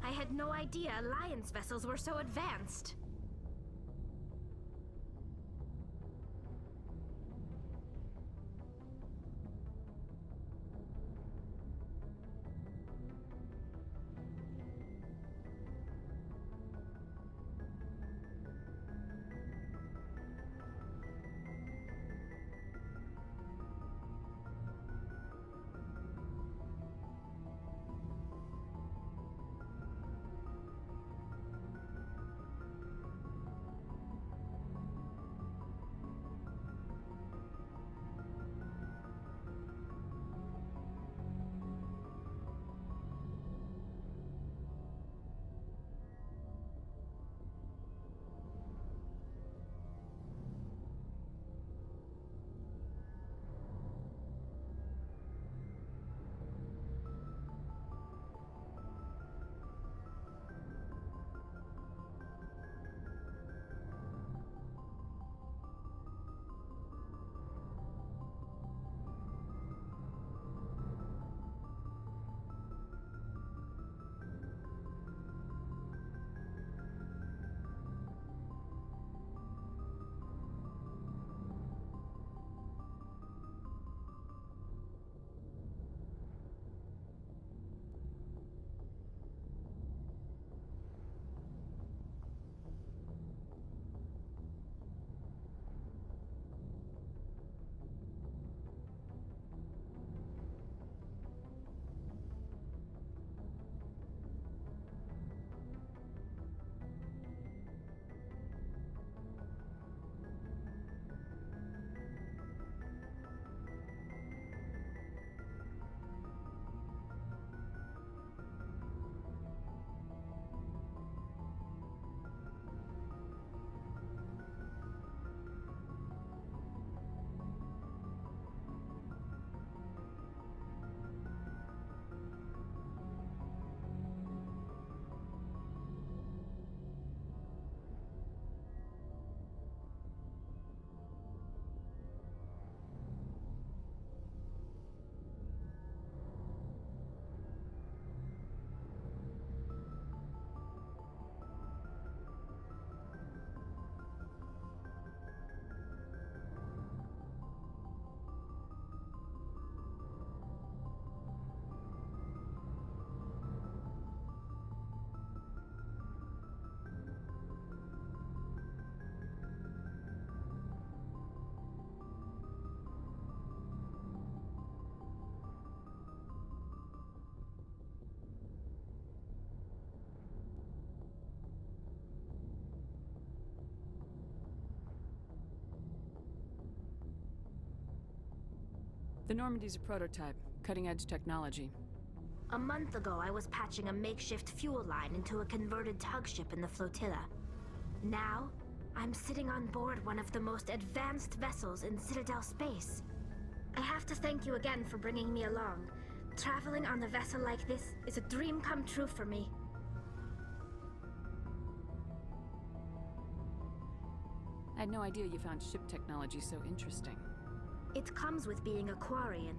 I had no idea Alliance vessels were so advanced. The Normandy's a prototype, cutting-edge technology. A month ago, I was patching a makeshift fuel line into a converted tug ship in the flotilla. Now, I'm sitting on board one of the most advanced vessels in Citadel space. I have to thank you again for bringing me along. Traveling on a vessel like this is a dream come true for me. I had no idea you found ship technology so interesting. It comes with being a Quarian.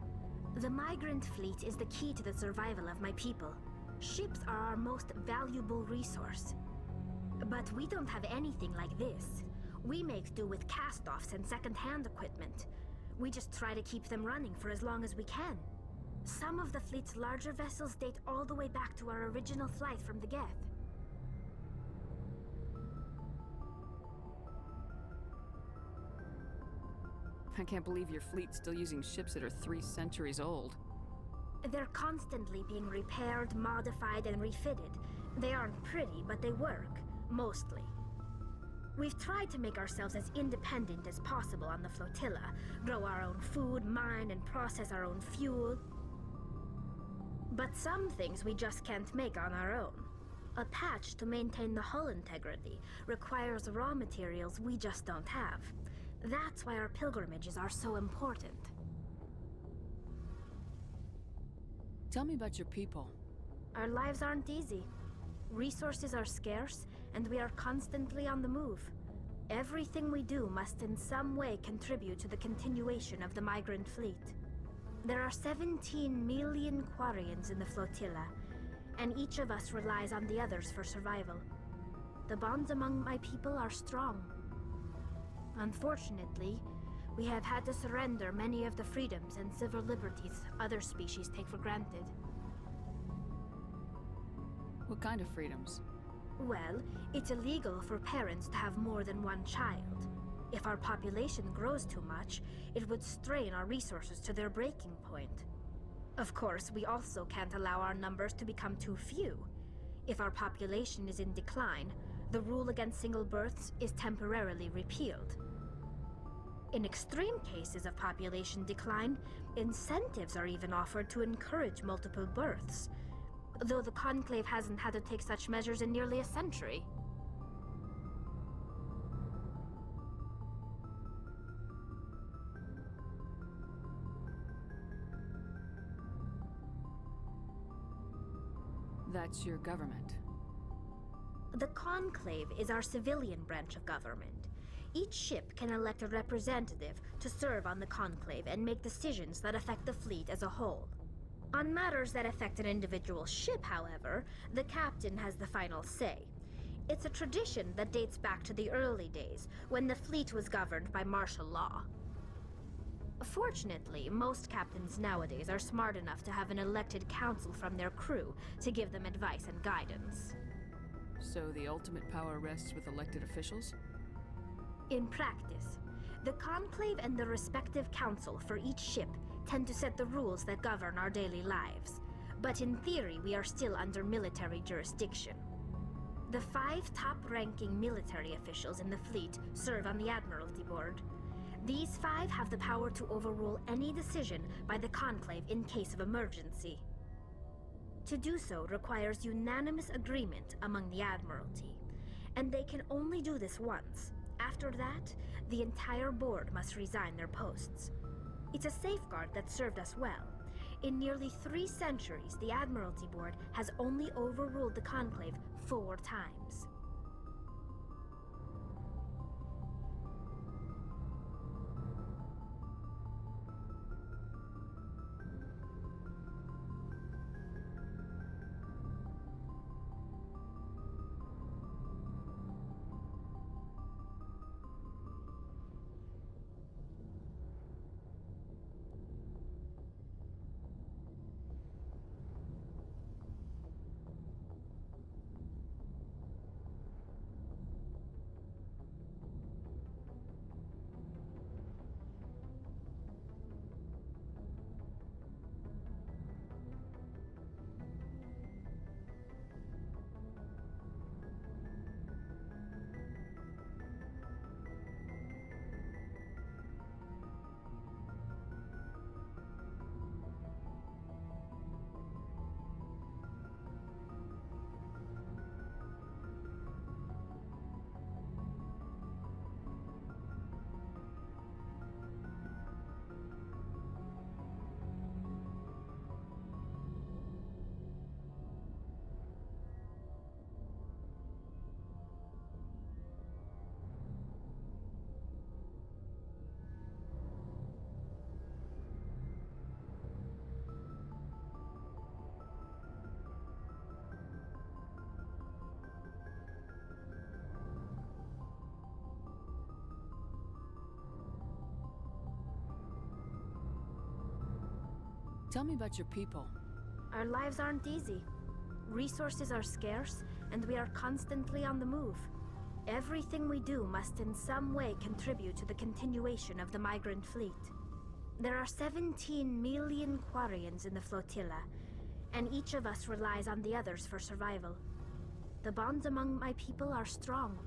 The migrant fleet is the key to the survival of my people. Ships are our most valuable resource. But we don't have anything like this. We make do with cast-offs and second-hand equipment. We just try to keep them running for as long as we can. Some of the fleet's larger vessels date all the way back to our original flight from the Geth. I can't believe your fleet's still using ships that are 3 centuries old. They're constantly being repaired, modified, and refitted. They aren't pretty, but they work. Mostly. We've tried to make ourselves as independent as possible on the flotilla, grow our own food, mine, and process our own fuel. But some things we just can't make on our own. A patch to maintain the hull integrity requires raw materials we just don't have. That's why our pilgrimages are so important. Tell me about your people. Our lives aren't easy. Resources are scarce, and we are constantly on the move. Everything we do must in some way contribute to the continuation of the migrant fleet. There are 17 million Quarians in the flotilla, and each of us relies on the others for survival. The bonds among my people are strong. Unfortunately, we have had to surrender many of the freedoms and civil liberties other species take for granted. What kind of freedoms? Well, it's illegal for parents to have more than one child. If our population grows too much, it would strain our resources to their breaking point. Of course, we also can't allow our numbers to become too few. If our population is in decline, the rule against single births is temporarily repealed. In extreme cases of population decline, incentives are even offered to encourage multiple births, though the Conclave hasn't had to take such measures in nearly a century. That's your government. The Conclave is our civilian branch of government. Each ship can elect a representative to serve on the Conclave and make decisions that affect the fleet as a whole. On matters that affect an individual ship, however, the captain has the final say. It's a tradition that dates back to the early days, when the fleet was governed by martial law. Fortunately, most captains nowadays are smart enough to have an elected council from their crew to give them advice and guidance. So the ultimate power rests with elected officials? In practice, the Conclave and the respective council for each ship tend to set the rules that govern our daily lives. But in theory, we are still under military jurisdiction. The 5 top-ranking military officials in the fleet serve on the Admiralty Board. These 5 have the power to overrule any decision by the Conclave in case of emergency. To do so requires unanimous agreement among the Admiralty, and they can only do this once. After that, the entire board must resign their posts. It's a safeguard that served us well. In nearly 3 centuries, the Admiralty Board has only overruled the Conclave 4 times. Tell me about your people. Our lives aren't easy. Resources are scarce, and we are constantly on the move. Everything we do must in some way contribute to the continuation of the migrant fleet. There are 17 million Quarians in the flotilla, and each of us relies on the others for survival. The bonds among my people are strong.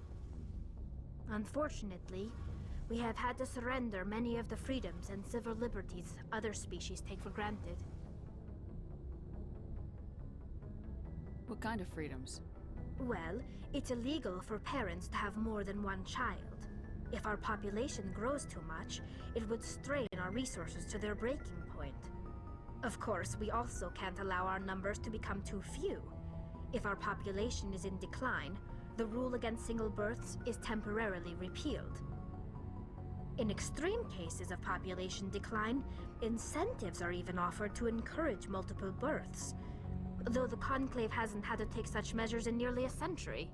Unfortunately, we have had to surrender many of the freedoms and civil liberties other species take for granted. What kind of freedoms? Well, it's illegal for parents to have more than one child. If our population grows too much, it would strain our resources to their breaking point. Of course, we also can't allow our numbers to become too few. If our population is in decline, the rule against single births is temporarily repealed. In extreme cases of population decline, incentives are even offered to encourage multiple births, though the Conclave hasn't had to take such measures in nearly a century.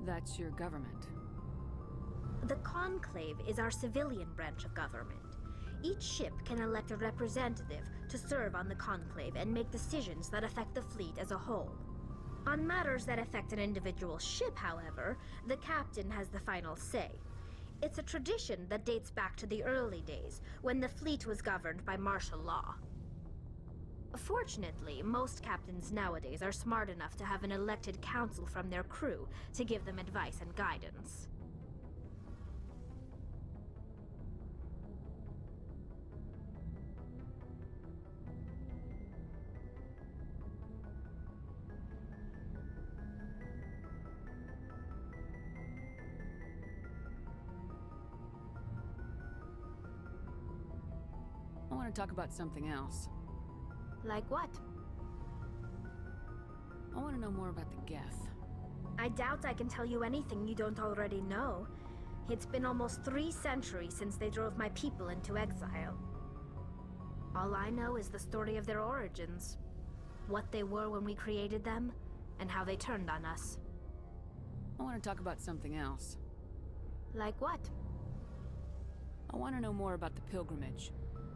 That's your government. The Conclave is our civilian branch of government. Each ship can elect a representative to serve on the Conclave and make decisions that affect the fleet as a whole. On matters that affect an individual ship, however, the captain has the final say. It's a tradition that dates back to the early days, when the fleet was governed by martial law. Fortunately, most captains nowadays are smart enough to have an elected council from their crew to give them advice and guidance. I want to talk about something else. Like what? I want to know more about the Geth. I doubt I can tell you anything you don't already know. It's been almost 3 centuries since they drove my people into exile. All I know is the story of their origins. What they were when we created them, and how they turned on us. I want to talk about something else. Like what? I want to know more about the pilgrimage.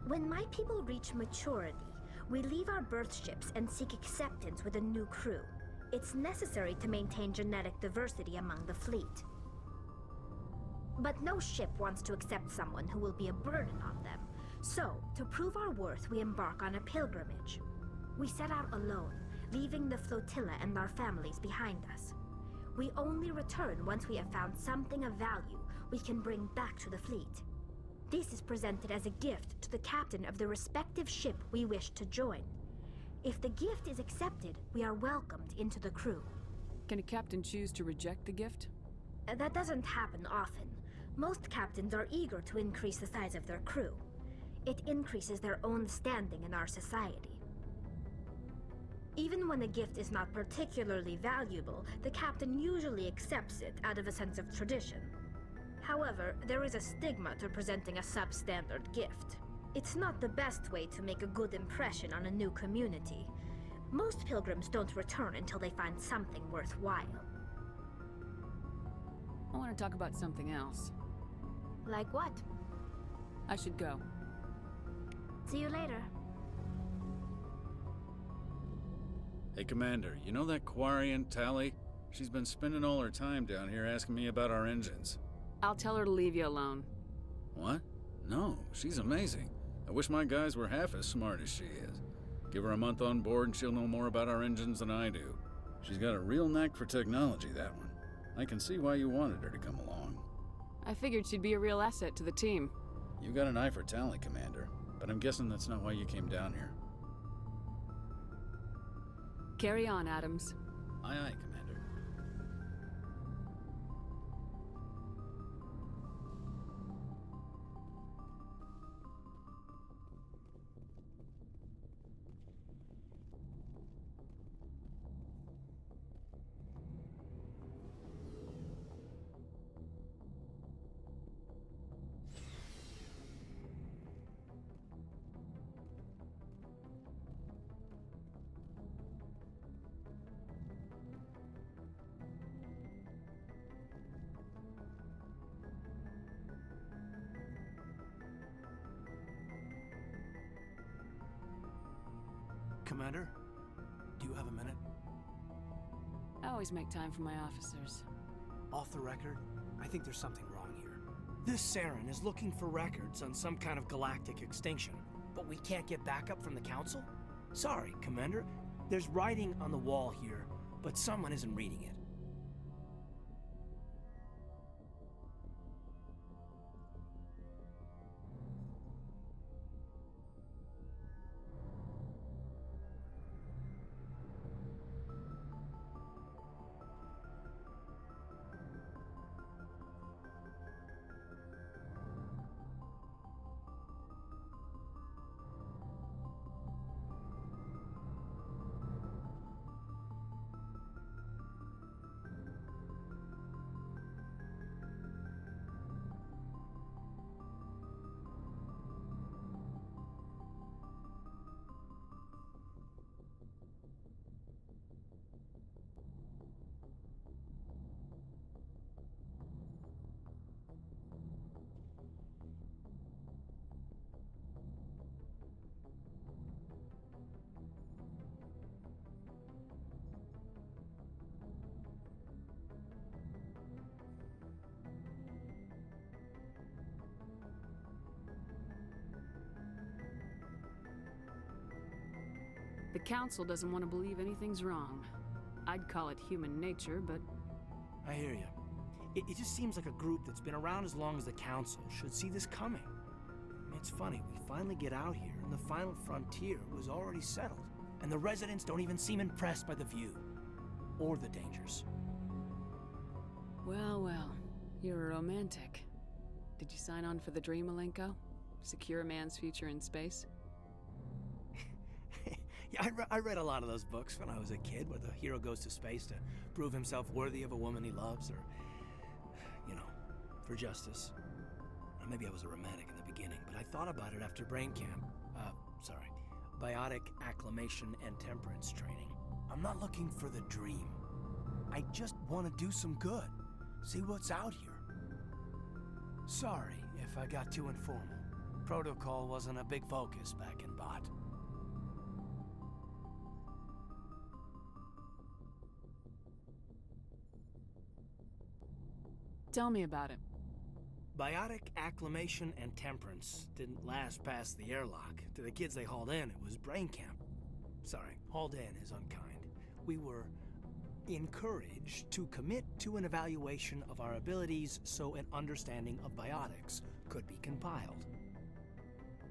When my people reach maturity, we leave our birth ships and seek acceptance with a new crew. It's necessary to maintain genetic diversity among the fleet. But no ship wants to accept someone who will be a burden on them. So, to prove our worth, we embark on a pilgrimage. We set out alone, leaving the flotilla and our families behind us. We only return once we have found something of value we can bring back to the fleet. This is presented as a gift to the captain of the respective ship we wish to join. If the gift is accepted, we are welcomed into the crew. Can a captain choose to reject the gift? That doesn't happen often. Most captains are eager to increase the size of their crew. It increases their own standing in our society. Even when a gift is not particularly valuable, the captain usually accepts it out of a sense of tradition. However, there is a stigma to presenting a substandard gift. It's not the best way to make a good impression on a new community. Most pilgrims don't return until they find something worthwhile. I want to talk about something else. Like what? I should go. See you later. Hey, Commander, you know that Quarian, Tally? She's been spending all her time down here asking me about our engines. I'll tell her to leave you alone. What? No, she's amazing. I wish my guys were half as smart as she is. Give her a month on board and she'll know more about our engines than I do. She's got a real knack for technology, that one. I can see why you wanted her to come along. I figured she'd be a real asset to the team. You got an eye for talent, Commander, but I'm guessing that's not why you came down here. Carry on, Adams. Aye, aye, Commander. Commander? Do you have a minute? I always make time for my officers. Off the record, I think there's something wrong here. This Saren is looking for records on some kind of galactic extinction, but we can't get backup from the Council? Sorry, Commander. There's writing on the wall here, but someone isn't reading it. The Council doesn't want to believe anything's wrong. I'd call it human nature, but... I hear you. It just seems like a group that's been around as long as the Council should see this coming. I mean, it's funny, we finally get out here, and the final frontier was already settled. And the residents don't even seem impressed by the view. Or the dangers. Well, well. You're a romantic. Did you sign on for the dream, Malenko? Secure a man's future in space? Yeah, I read a lot of those books when I was a kid, where the hero goes to space to prove himself worthy of a woman he loves, or, you know, for justice. Or maybe I was a romantic in the beginning, but I thought about it after brain camp. Biotic acclimation and temperance training. I'm not looking for the dream. I just want to do some good. See what's out here. Sorry if I got too informal. Protocol wasn't a big focus back in Bot. Tell me about it. Biotic acclimation and temperance didn't last past the airlock. To the kids they hauled in, it was brain camp. Sorry, hauled in is unkind. We were encouraged to commit to an evaluation of our abilities so an understanding of biotics could be compiled.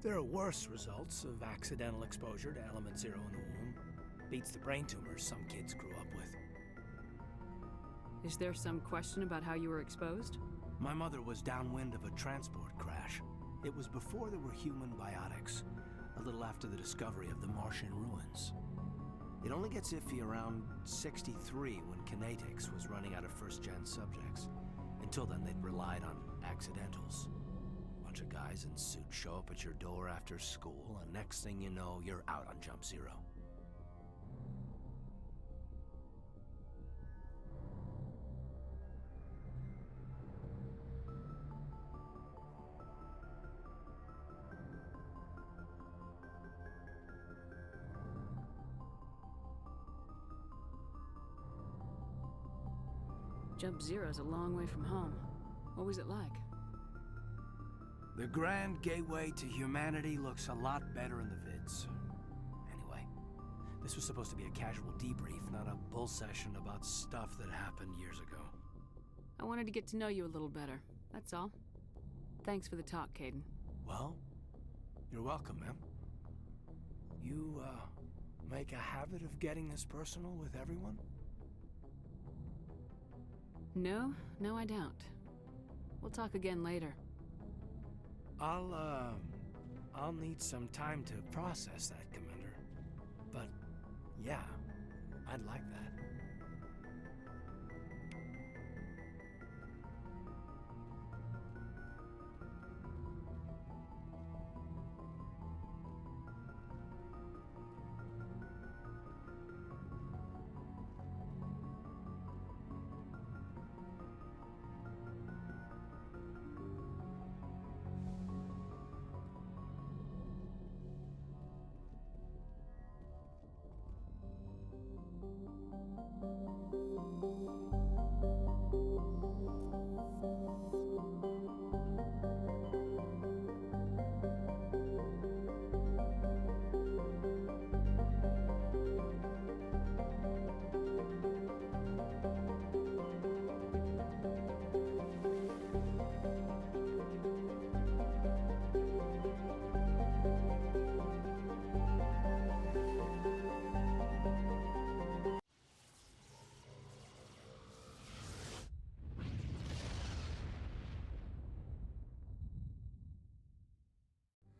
There are worse results of accidental exposure to element 0 in the womb. Beats the brain tumors some kids grew up with. Is there some question about how you were exposed? My mother was downwind of a transport crash. It was before there were human biotics, a little after the discovery of the Martian ruins. It only gets iffy around 63 when Kinetics was running out of first-gen subjects. Until then, they'd relied on accidentals. Bunch of guys in suits show up at your door after school, and next thing you know, you're out on Jump Zero. Jump Zero's a long way from home. What was it like? The grand gateway to humanity looks a lot better in the vids. Anyway, this was supposed to be a casual debrief, not a bull session about stuff that happened years ago. I wanted to get to know you a little better, that's all. Thanks for the talk, Caden. Well, you're welcome, ma'am. You, make a habit of getting this personal with everyone? No, I don't. We'll talk again later. I'll need some time to process that, Commander. But, yeah, I'd like that.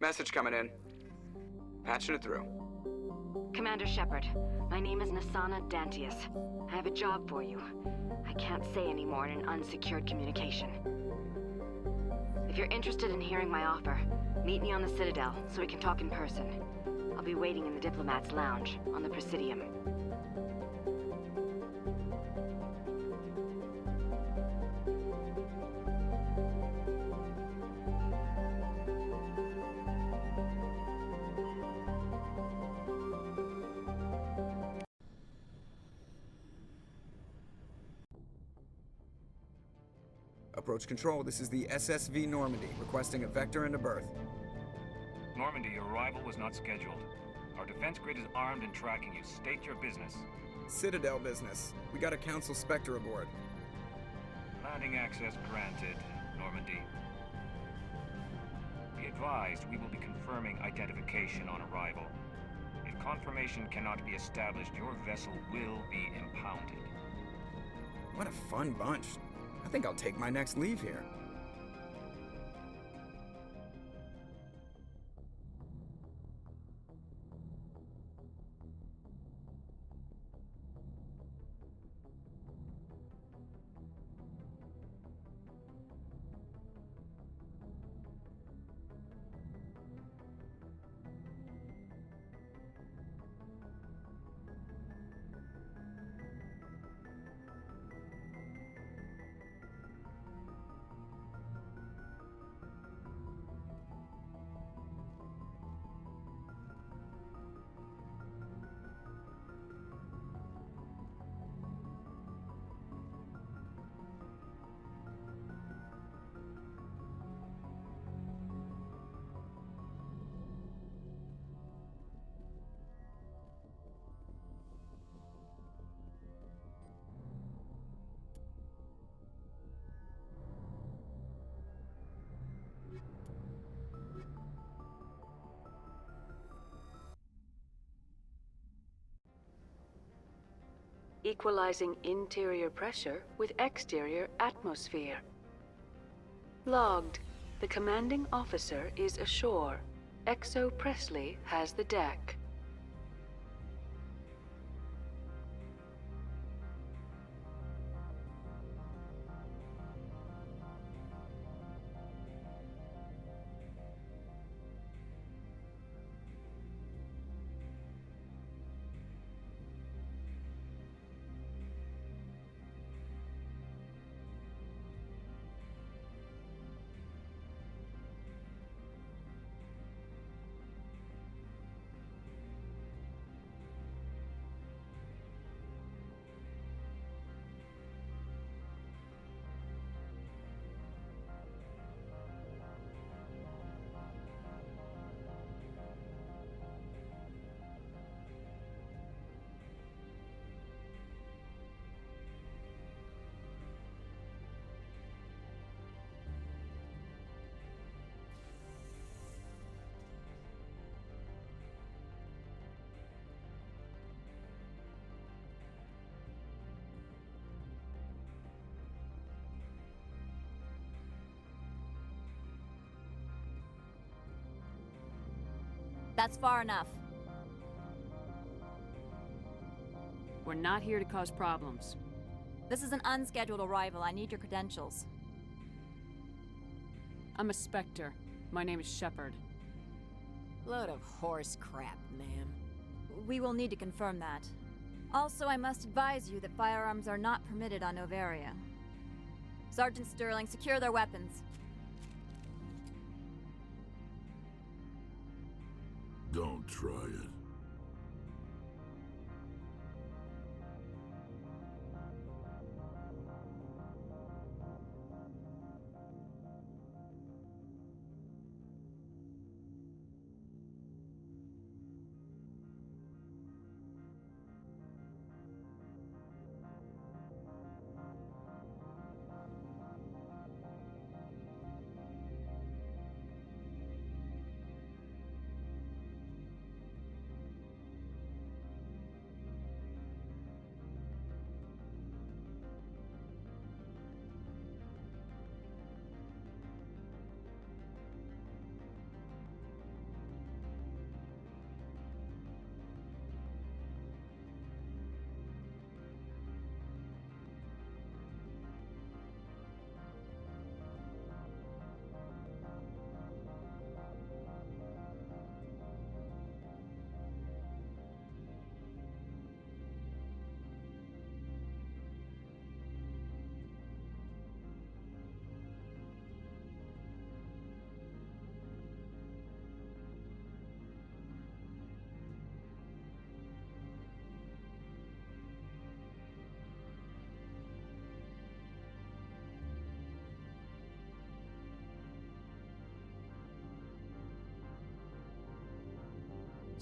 Message coming in. Patching it through. Commander Shepard, my name is Nasana Dantius. I have a job for you. I can't say any more in an unsecured communication. If you're interested in hearing my offer, meet me on the Citadel so we can talk in person. I'll be waiting in the Diplomat's Lounge on the Presidium. Approach control, this is the SSV Normandy, requesting a vector into berth. Normandy, your arrival was not scheduled. Our defense grid is armed and tracking you. State your business. Citadel business. We got a Council Spectre aboard. Landing access granted, Normandy. Be advised, we will be confirming identification on arrival. If confirmation cannot be established, your vessel will be impounded. What a fun bunch. I think I'll take my next leave here. Equalizing interior pressure with exterior atmosphere. Logged. The commanding officer is ashore. Exo Presley has the deck. That's far enough. We're not here to cause problems. This is an unscheduled arrival. I need your credentials. I'm a Spectre. My name is Shepard. Load of horse crap, ma'am. We will need to confirm that. Also, I must advise you that firearms are not permitted on Noveria. Sergeant Sterling, secure their weapons. Don't try it.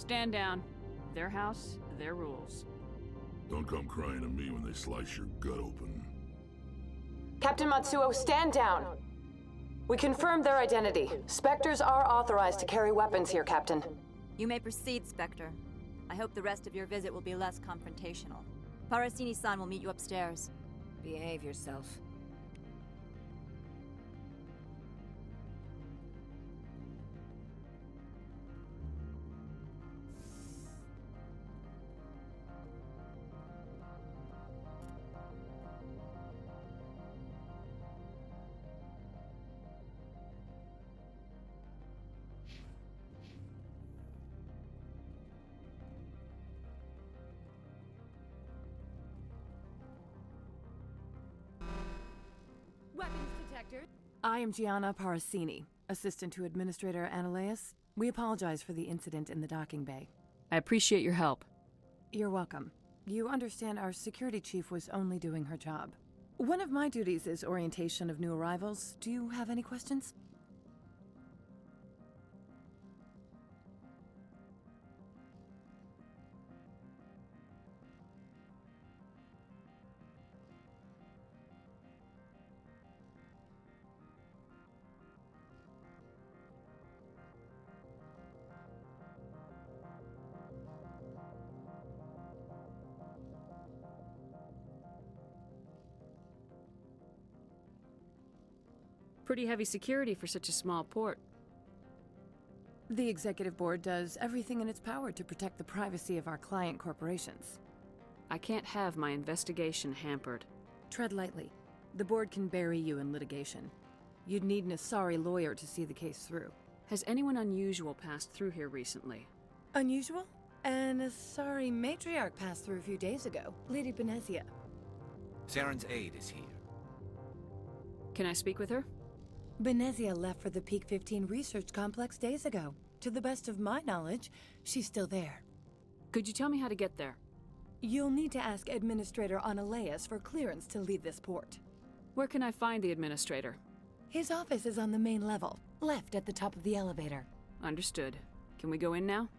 Stand down. Their house, their rules. Don't come crying to me when they slice your gut open. Captain Matsuo, stand down! We confirmed their identity. Spectres are authorized to carry weapons here, Captain. You may proceed, Spectre. I hope the rest of your visit will be less confrontational. Parasini-san will meet you upstairs. Behave yourself. Weapons detector. I am Gianna Parasini, assistant to Administrator Analeas. We apologize for the incident in the docking bay. I appreciate your help. You're welcome. You understand our security chief was only doing her job. One of my duties is orientation of new arrivals. Do you have any questions? Pretty heavy security for such a small port. The Executive Board does everything in its power to protect the privacy of our client corporations. I can't have my investigation hampered. Tread lightly. The Board can bury you in litigation. You'd need an Asari lawyer to see the case through. Has anyone unusual passed through here recently? Unusual? An Asari matriarch passed through a few days ago. Lady Benezia. Saren's aide is here. Can I speak with her? Benezia left for the Peak 15 research complex days ago. To the best of my knowledge, she's still there. Could you tell me how to get there? You'll need to ask Administrator Analeas for clearance to leave this port. Where can I find the Administrator? His office is on the main level, left at the top of the elevator. Understood. Can we go in now?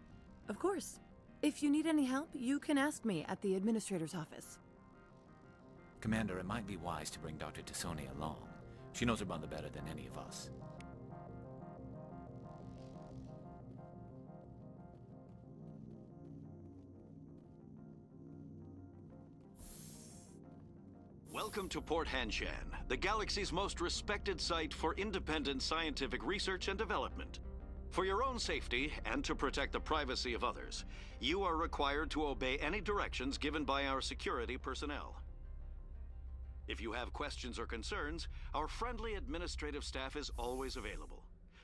Of course. If you need any help, you can ask me at the Administrator's office. Commander, it might be wise to bring Dr. Tassoni along. She knows her mother better than any of us. Welcome to Port Hanshan, the galaxy's most respected site for independent scientific research and development. For your own safety and to protect the privacy of others, you are required to obey any directions given by our security personnel. If you have questions or concerns, our friendly administrative staff is always available.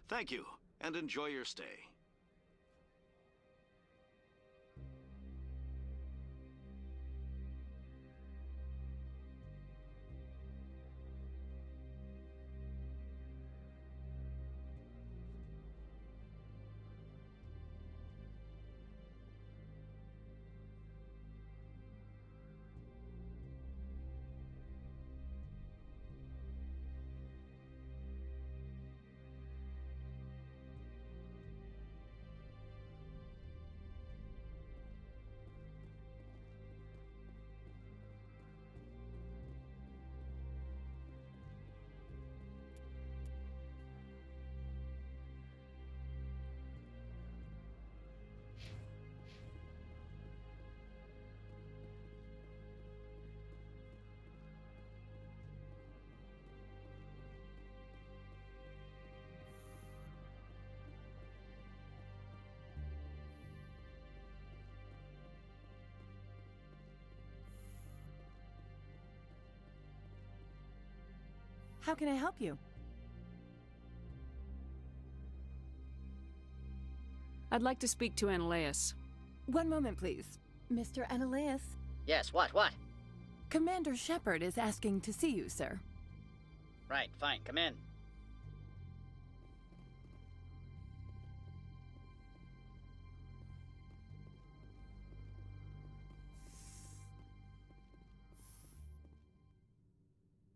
Thank you, and enjoy your stay. How can I help you? I'd like to speak to Analeas. One moment, please. Mr. Analeas? Yes, what? Commander Shepard is asking to see you, sir. Right, fine, come in.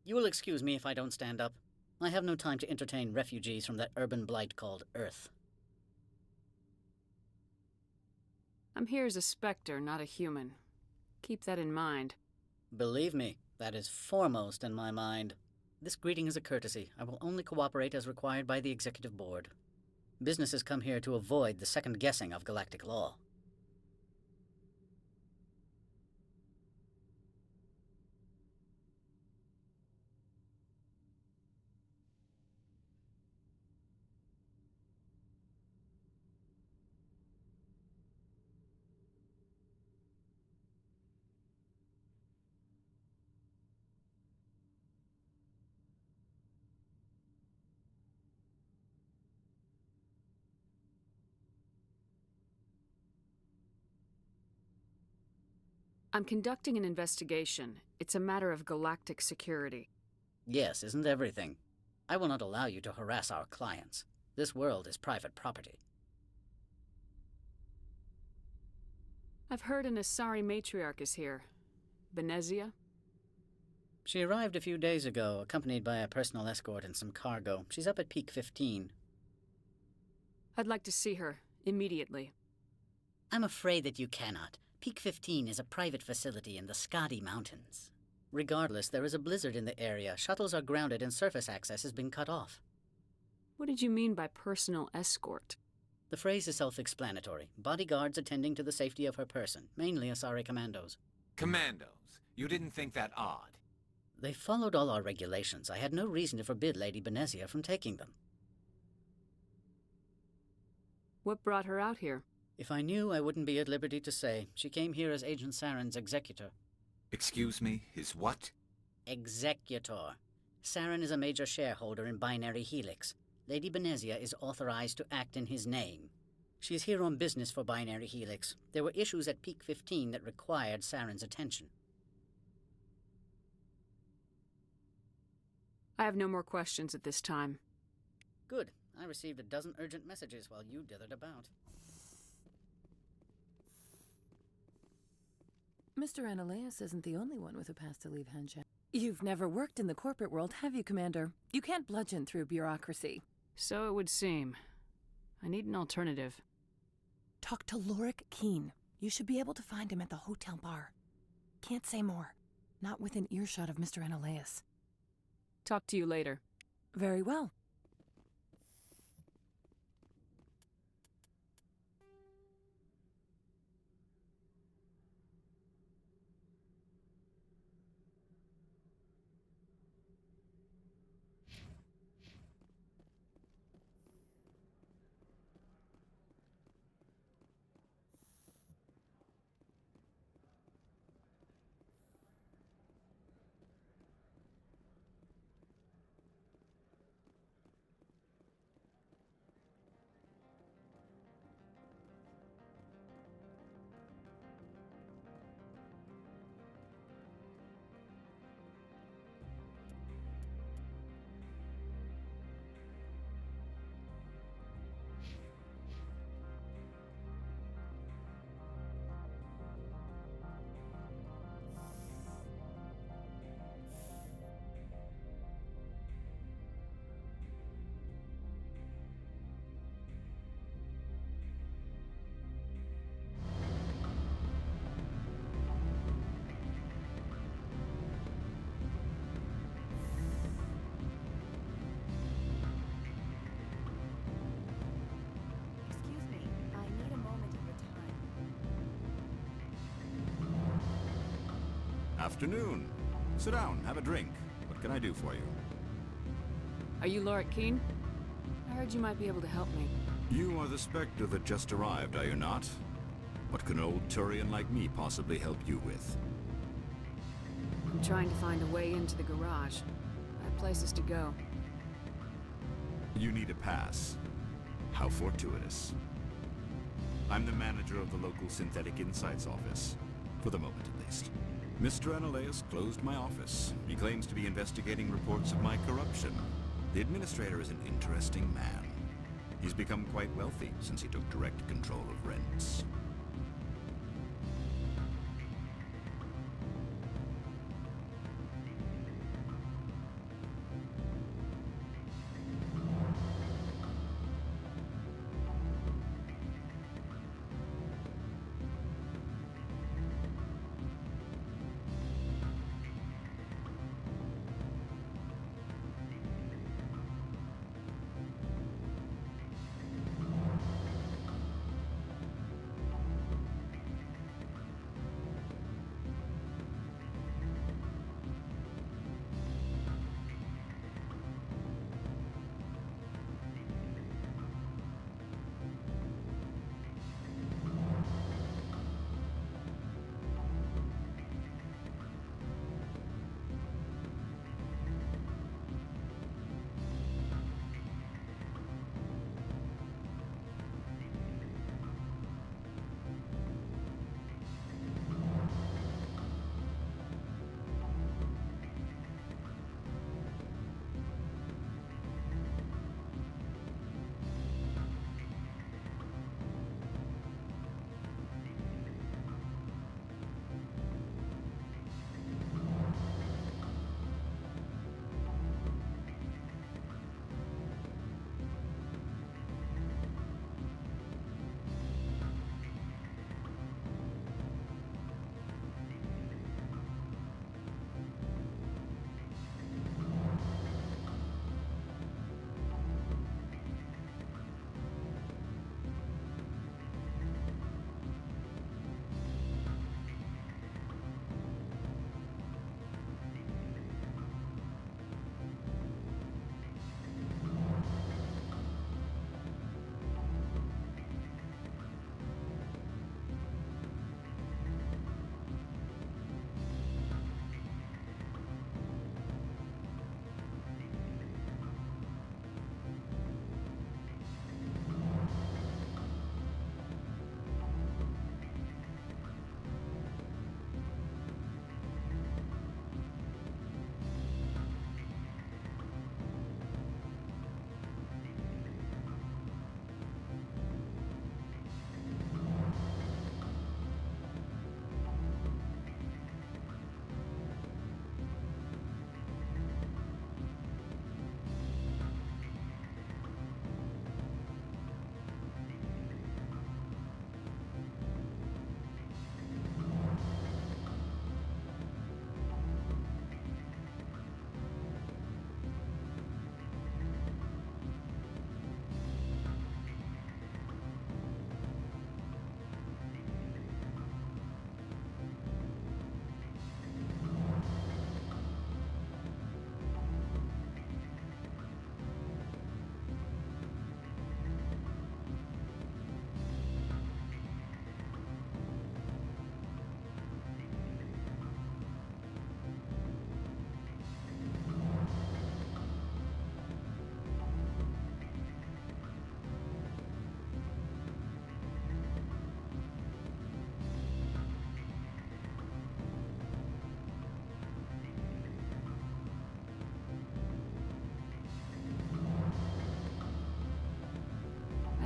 You will excuse me if I don't stand up. I have no time to entertain refugees from that urban blight called Earth. I'm here as a Spectre, not a human. Keep that in mind. Believe me, that is foremost in my mind. This greeting is a courtesy. I will only cooperate as required by the Executive Board. Businesses come here to avoid the second guessing of galactic law. I'm conducting an investigation. It's a matter of galactic security. Yes, isn't everything? I will not allow you to harass our clients. This world is private property. I've heard an Asari matriarch is here. Benezia? She arrived a few days ago, accompanied by a personal escort and some cargo. She's up at Peak 15. I'd like to see her, immediately. I'm afraid that you cannot. Peak 15 is a private facility in the Skadi Mountains. Regardless, there is a blizzard in the area. Shuttles are grounded and surface access has been cut off. What did you mean by personal escort? The phrase is self-explanatory. Bodyguards attending to the safety of her person, mainly Asari commandos. Commandos? You didn't think that odd? They followed all our regulations. I had no reason to forbid Lady Benezia from taking them. What brought her out here? If I knew, I wouldn't be at liberty to say. She came here as Agent Saren's executor. Excuse me, his what? Executor. Saren is a major shareholder in Binary Helix. Lady Benezia is authorized to act in his name. She is here on business for Binary Helix. There were issues at Peak 15 that required Saren's attention. I have no more questions at this time. Good. I received a dozen urgent messages while you dithered about. Mr. Ananias isn't the only one with a past to leave Hanshan. You've never worked in the corporate world, have you, Commander? You can't bludgeon through bureaucracy. So it would seem. I need an alternative. Talk to Lorik Keen. You should be able to find him at the hotel bar. Can't say more. Not within earshot of Mr. Ananias. Talk to you later. Very well. Afternoon. Sit down, have a drink. What can I do for you? Are you Lorik Keen? I heard you might be able to help me. You are the Spectre that just arrived, are you not? What can an old Turian like me possibly help you with? I'm trying to find a way into the garage. I have places to go. You need a pass. How fortuitous. I'm the manager of the local Synthetic Insights office. For the moment, at least. Mr. Ananias closed my office. He claims to be investigating reports of my corruption. The administrator is an interesting man. He's become quite wealthy since he took direct control of rents.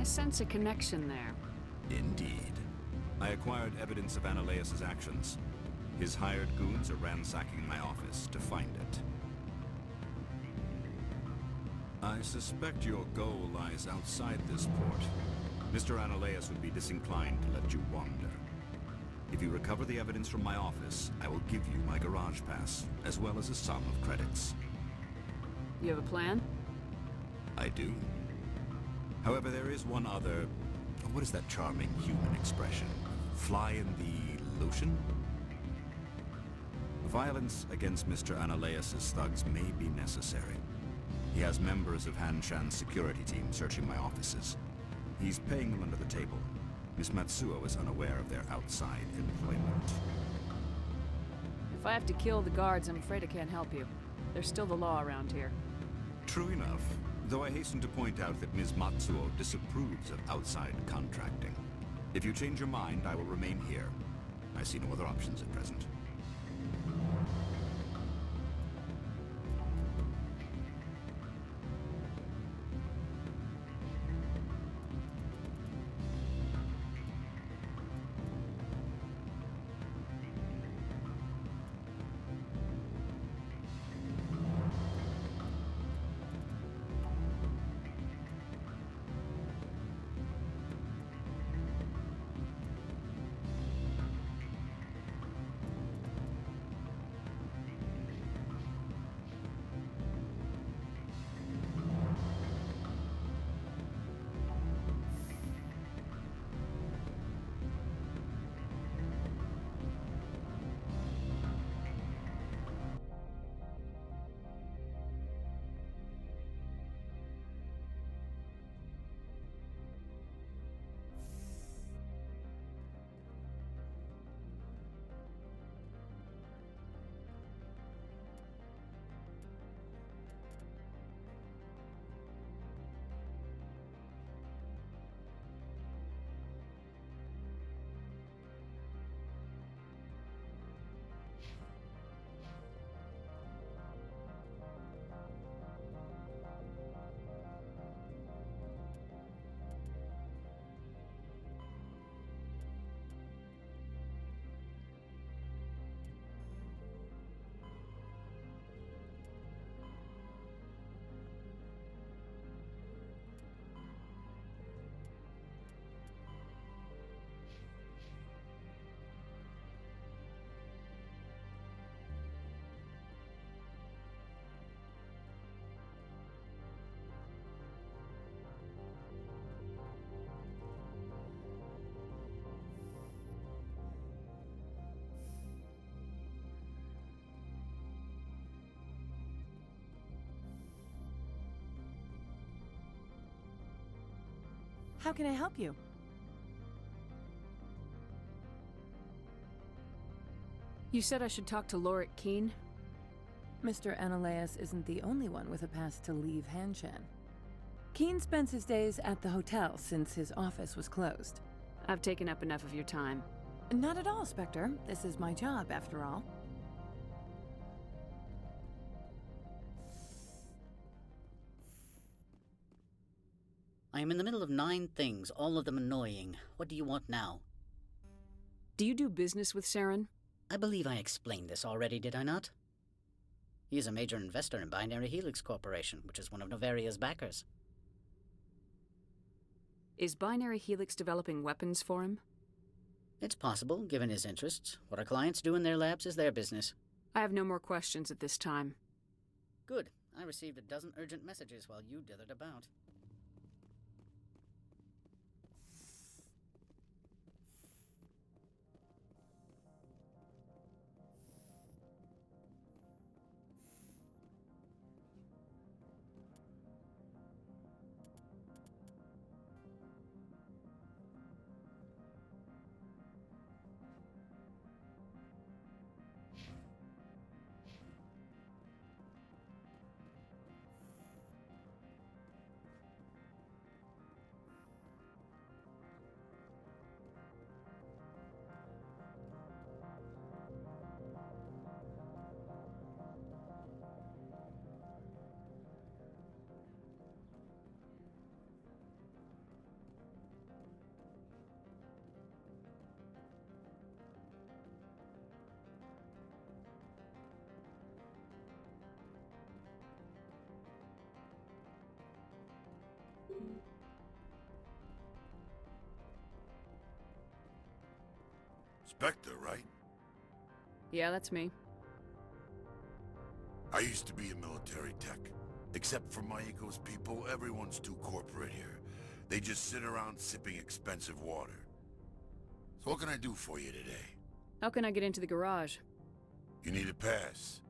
sense a connection there. Indeed. I acquired evidence of Ananias's actions. His hired goons are ransacking my office to find it. I suspect your goal lies outside this port. Mr. Ananias would be disinclined to let you wander. If you recover the evidence from my office, I will give you my garage pass, as well as a sum of credits. You have a plan? I do. However, there is one other... What is that charming human expression? Fly in the lotion? Violence against Mr. Ananias's thugs may be necessary. He has members of Han Shan's security team searching my offices. He's paying them under the table. Miss Matsuo is unaware of their outside employment. If I have to kill the guards, I'm afraid I can't help you. There's still the law around here. True enough, though I hasten to point out that Ms. Matsuo disapproves of outside contracting. If you change your mind, I will remain here. I see no other options at present. How can I help you? You said I should talk to Lorik Keene? Mr. Ananias isn't the only one with a pass to leave Han Shan. Keene spends his days at the hotel since his office was closed. I've taken up enough of your time. Not at all, Spectre. This is my job, after all. I am in the middle of 9 things, all of them annoying. What do you want now? Do you do business with Saren? I believe I explained this already, did I not? He is a major investor in Binary Helix Corporation, which is one of Noveria's backers. Is Binary Helix developing weapons for him? It's possible, given his interests. What our clients do in their labs is their business. I have no more questions at this time. Good. I received a dozen urgent messages while you dithered about. Spectre, right? Yeah, that's me. I used to be a military tech. Except for Maiko's people, everyone's too corporate here. They just sit around sipping expensive water. So what can I do for you today? How can I get into the garage? You need a pass.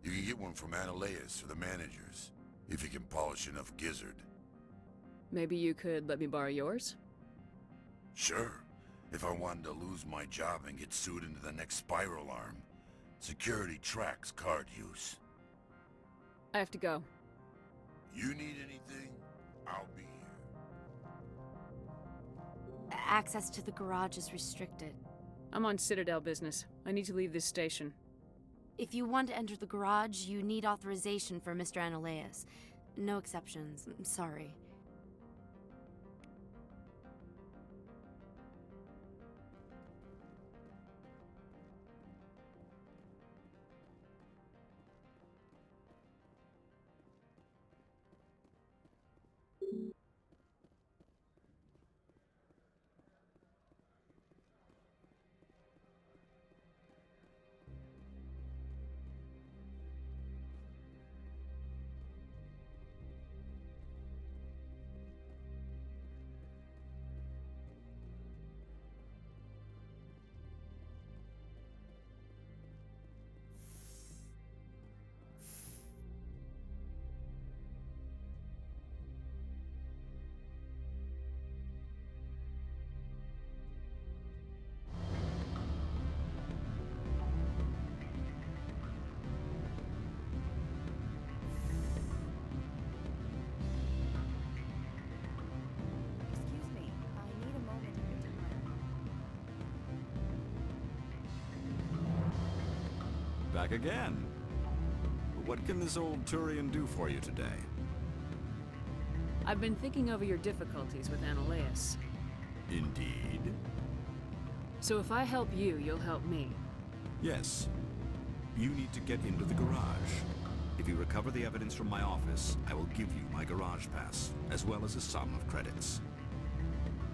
You can get one from Analeas or the managers, if you can polish enough gizzard. Maybe you could let me borrow yours? Sure. If I wanted to lose my job and get sued into the next spiral arm. Security tracks card use. I have to go. You need anything, I'll be here. Access to the garage is restricted. I'm on Citadel business. I need to leave this station. If you want to enter the garage, you need authorization for Mr. Analeas. No exceptions. I'm sorry. Back again. What can this old Turian do for you today? I've been thinking over your difficulties with Analeas. Indeed. So if I help you, you'll help me. Yes. You need to get into the garage. If you recover the evidence from my office, I will give you my garage pass, as well as a sum of credits.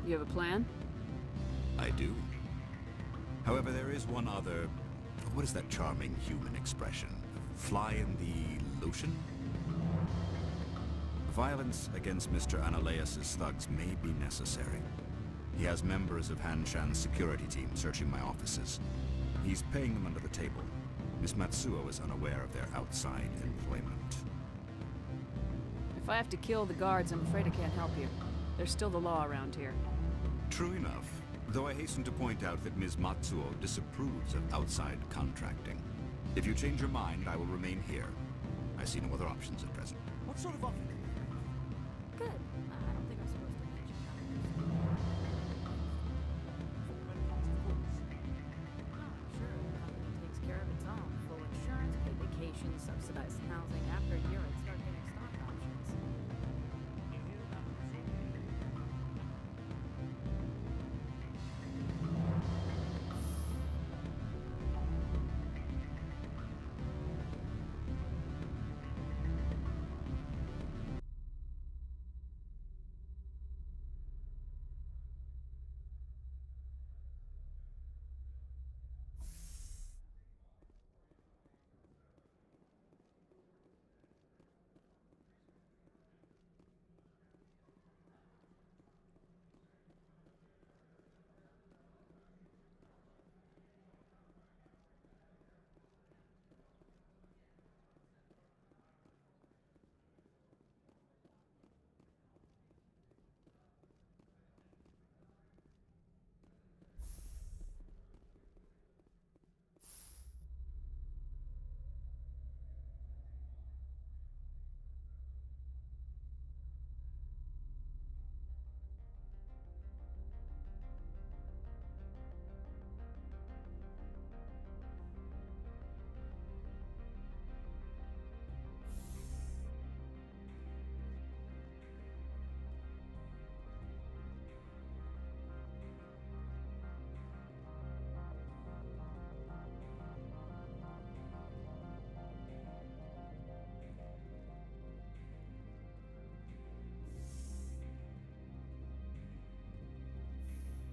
You have a plan? I do. However, there is one other... What is that charming human expression? Fly in the lotion? Violence against Mr. Analeas' thugs may be necessary. He has members of Han Shan's security team searching my offices. He's paying them under the table. Miss Matsuo is unaware of their outside employment. If I have to kill the guards, I'm afraid I can't help you. There's still the law around here. True enough, though I hasten to point out that Ms. Matsuo disapproves of outside contracting. If you change your mind, I will remain here. I see no other options at present. What sort of offer? Good. I don't think I'm supposed to mention that. Oh, sure. The company takes care of its own. Full insurance, paid vacation, subsidized housing. After a year, I'd start getting stock options.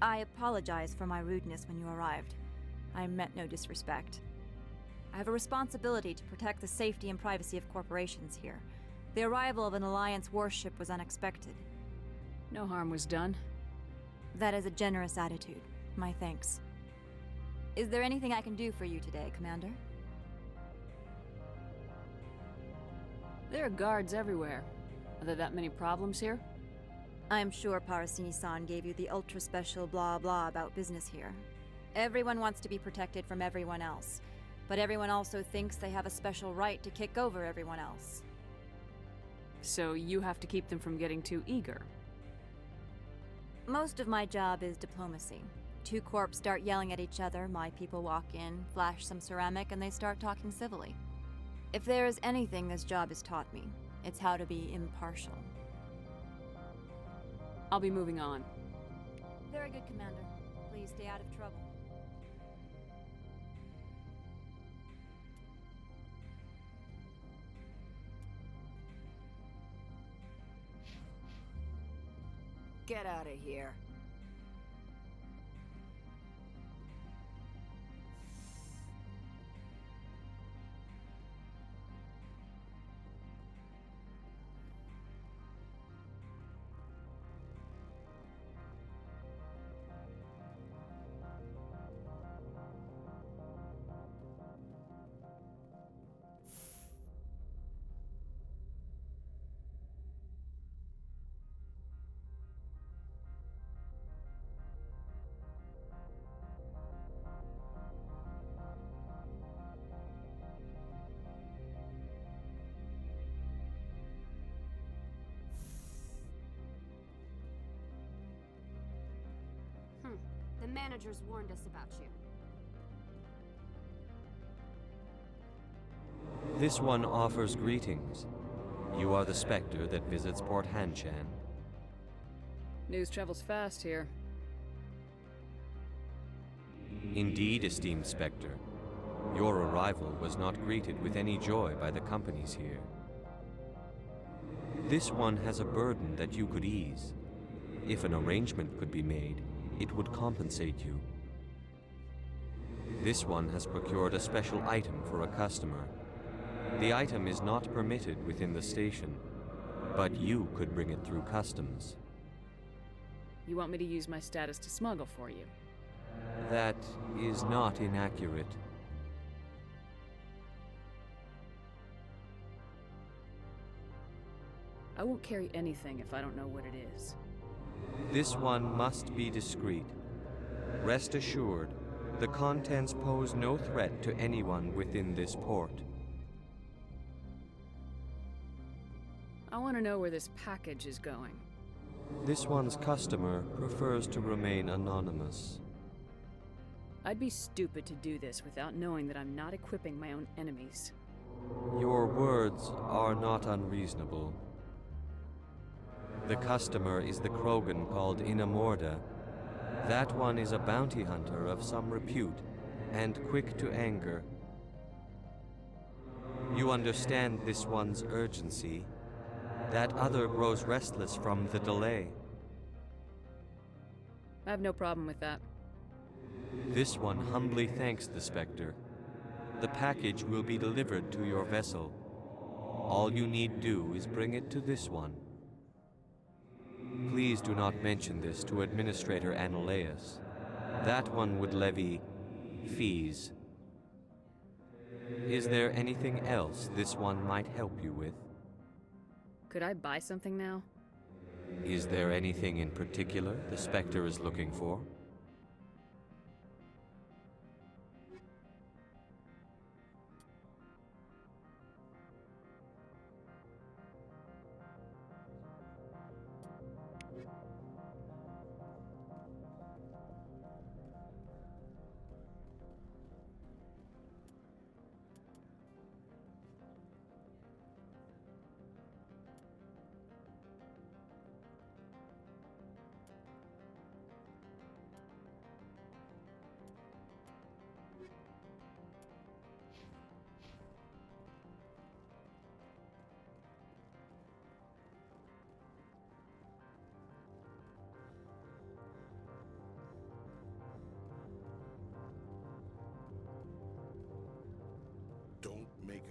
I apologize for my rudeness when you arrived. I meant no disrespect. I have a responsibility to protect the safety and privacy of corporations here. The arrival of an Alliance warship was unexpected. No harm was done. That is a generous attitude. My thanks. Is there anything I can do for you today, Commander? There are guards everywhere. Are there that many problems here? I'm sure Parasini-san gave you the ultra-special blah blah about business here. Everyone wants to be protected from everyone else, but everyone also thinks they have a special right to kick over everyone else. So you have to keep them from getting too eager. Most of my job is diplomacy. Two corps start yelling at each other, my people walk in, flash some ceramic, and they start talking civilly. If there is anything this job has taught me, it's how to be impartial. I'll be moving on. Very good, Commander. Please stay out of trouble. Get out of here. The managers warned us about you. This one offers greetings. You are the Spectre that visits Port Hanshan. News travels fast here. Indeed, esteemed Spectre. Your arrival was not greeted with any joy by the companies here. This one has a burden that you could ease. If an arrangement could be made, it would compensate you. This one has procured a special item for a customer. The item is not permitted within the station, but you could bring it through customs. You want me to use my status to smuggle for you? That is not inaccurate. I won't carry anything if I don't know what it is. This one must be discreet. Rest assured, the contents pose no threat to anyone within this port. I want to know where this package is going. This one's customer prefers to remain anonymous. I'd be stupid to do this without knowing that I'm not equipping my own enemies. Your words are not unreasonable. The customer is the Krogan called Inamorda. That one is a bounty hunter of some repute, and quick to anger. You understand this one's urgency. That other grows restless from the delay. I have no problem with that. This one humbly thanks the Spectre. The package will be delivered to your vessel. All you need do is bring it to this one. Please do not mention this to Administrator Analaeus. That one would levy fees. Is there anything else this one might help you with? Could I buy something now? Is there anything in particular the Spectre is looking for?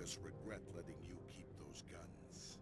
us regret letting you keep those guns.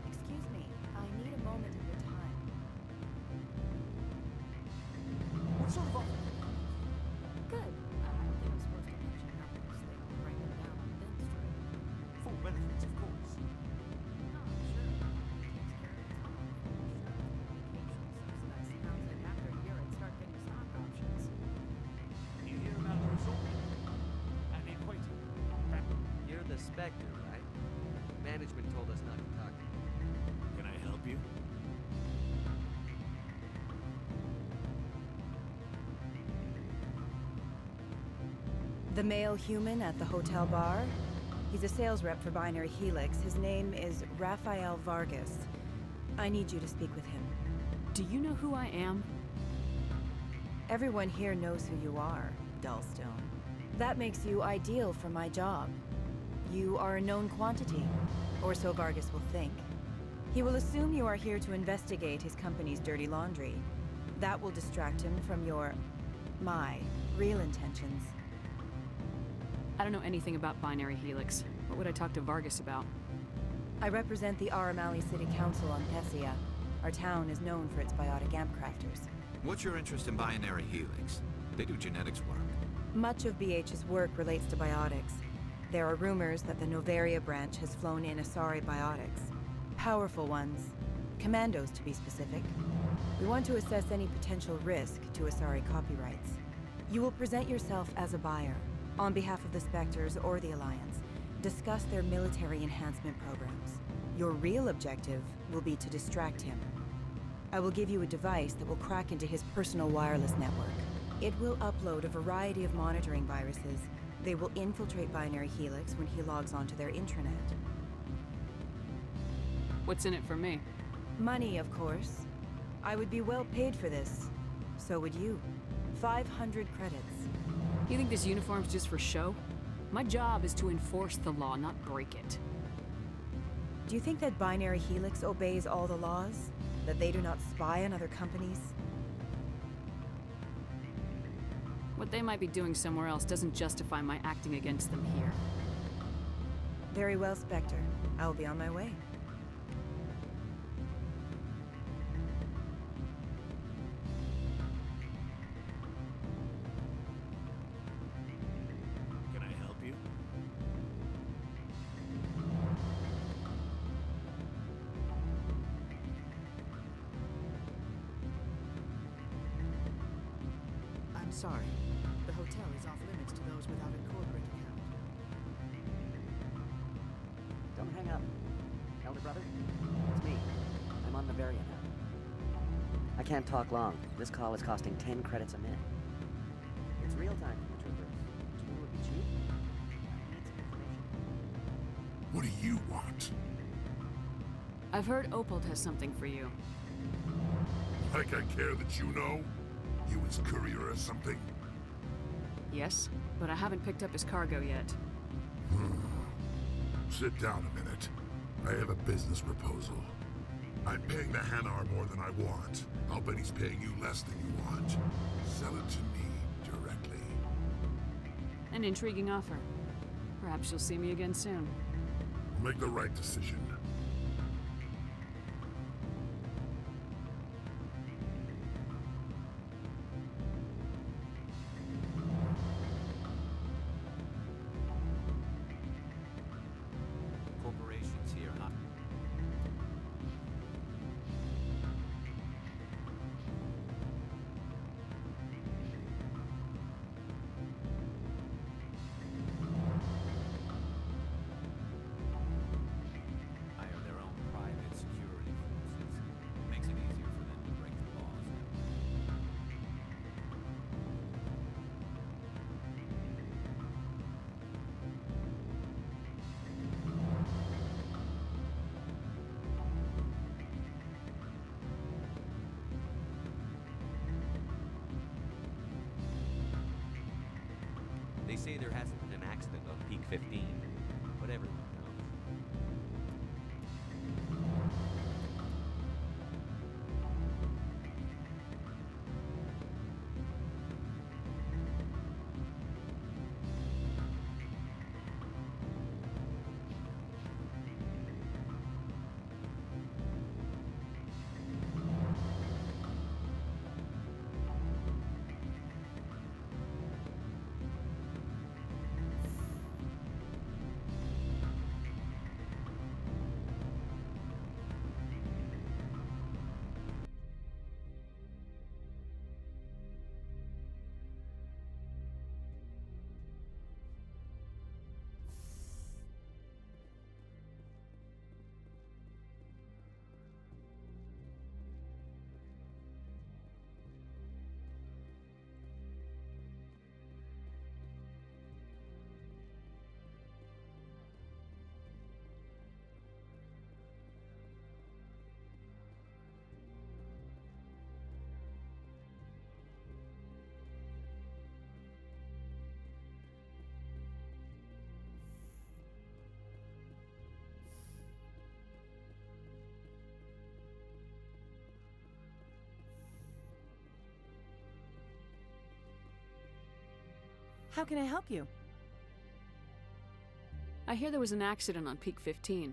Excuse me, I need a moment of your time. What sort of offer? Good. I don't think I'm supposed to mention numbers. They don't write them down on thin strip. Full benefits, of course. No, sure. The company takes care of its own. Full insurance, vacation, subsidized housing. After a year, I'd start getting stock options. You hear about the resort? At the equator. You're the Spectre, right? Management told us not to talk to you. Can I help you? The male human at the hotel bar? He's a sales rep for Binary Helix. His name is Rafael Vargas. I need you to speak with him. Do you know who I am? Everyone here knows who you are, Dullstone. That makes you ideal for my job. You are a known quantity, or so Vargas will think. He will assume you are here to investigate his company's dirty laundry. That will distract him from my real intentions. I don't know anything about Binary Helix. What would I talk to Vargas about? I represent the Aramali City Council on Pessia. Our town is known for its biotic amp crafters. What's your interest in Binary Helix? They do genetics work. Much of BH's work relates to biotics. There are rumors that the Noveria branch has flown in Asari biotics. Powerful ones. Commandos, to be specific. We want to assess any potential risk to Asari copyrights. You will present yourself as a buyer, on behalf of the Spectres or the Alliance. Discuss their military enhancement programs. Your real objective will be to distract him. I will give you a device that will crack into his personal wireless network. It will upload a variety of monitoring viruses. They will infiltrate Binary Helix when he logs onto their intranet. What's in it for me? Money, of course. I would be well paid for this. So would you. 500 credits. You think this uniform's just for show? My job is to enforce the law, not break it. Do you think that Binary Helix obeys all the laws? That they do not spy on other companies? What they might be doing somewhere else doesn't justify my acting against them here. Very well, Spectre. I will be on my way. Can I help you? I'm sorry. The hotel is off limits to those without a corporate account. Don't hang up. Elder brother? It's me. I'm on Noveria now. I can't talk long. This call is costing 10 credits a minute. It's real time from the Traverse. Do you think it would be cheap? I need some information. What do you want? I've heard Opal has something for you. Like I care that you know? You his courier or something? Yes, but I haven't picked up his cargo yet. Sit down a minute. I have a business proposal. I'm paying the Hanar more than I want. I'll bet he's paying you less than you want. Sell it to me directly. An intriguing offer. Perhaps you'll see me again soon. Make the right decision. Corporations here, huh? They say there hasn't been an accident on Peak 15, but everyone knows. How can I help you? I hear there was an accident on Peak 15.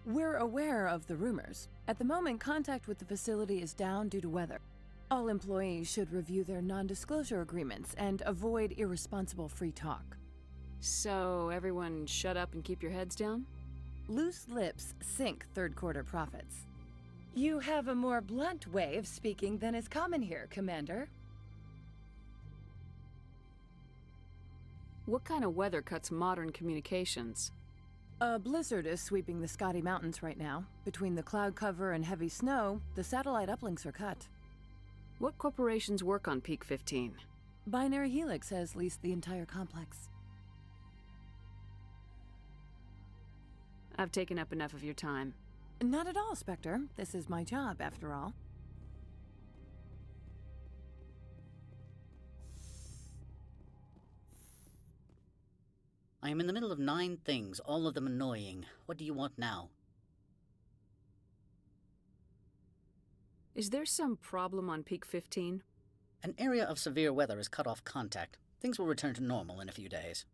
We're aware of the rumors. At the moment, contact with the facility is down due to weather. All employees should review their non-disclosure agreements and avoid irresponsible free talk. So, everyone shut up and keep your heads down? Loose lips sink third-quarter profits. You have a more blunt way of speaking than is common here, Commander. What kind of weather cuts modern communications? A blizzard is sweeping the Scotty Mountains right now. Between the cloud cover and heavy snow, the satellite uplinks are cut. What corporations work on Peak 15? Binary Helix has leased the entire complex. I've taken up enough of your time. Not at all, Spectre. This is my job, after all. I am in the middle of 9 things, all of them annoying. What do you want now? Is there some problem on Peak 15? An area of severe weather has cut off contact. Things will return to normal in a few days.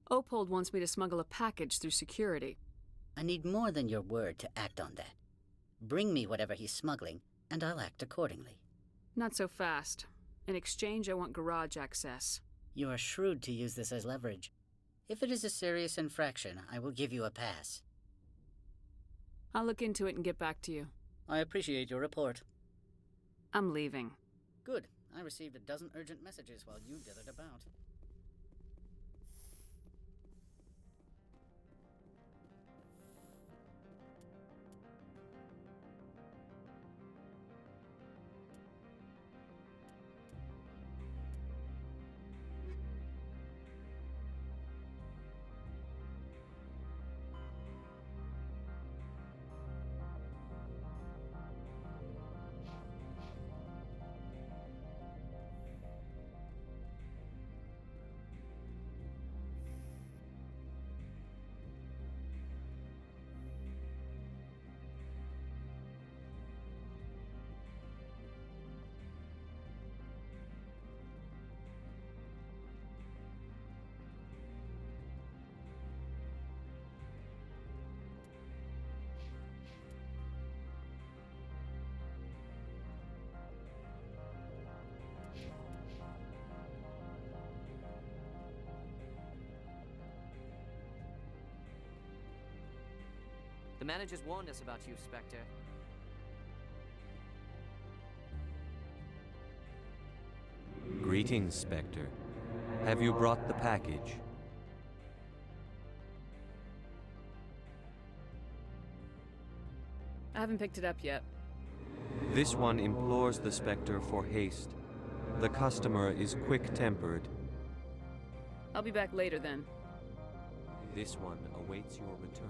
Opold wants me to smuggle a package through security. I need more than your word to act on that. Bring me whatever he's smuggling, and I'll act accordingly. Not so fast. In exchange, I want garage access. You are shrewd to use this as leverage. If it is a serious infraction, I will give you a pass. I'll look into it and get back to you. I appreciate your report. I'm leaving. Good. I received a dozen urgent messages while you dithered about. The managers warned us about you, Spectre. Greetings, Spectre. Have you brought the package? I haven't picked it up yet. This one implores the Spectre for haste. The customer is quick-tempered. I'll be back later then. This one awaits your return.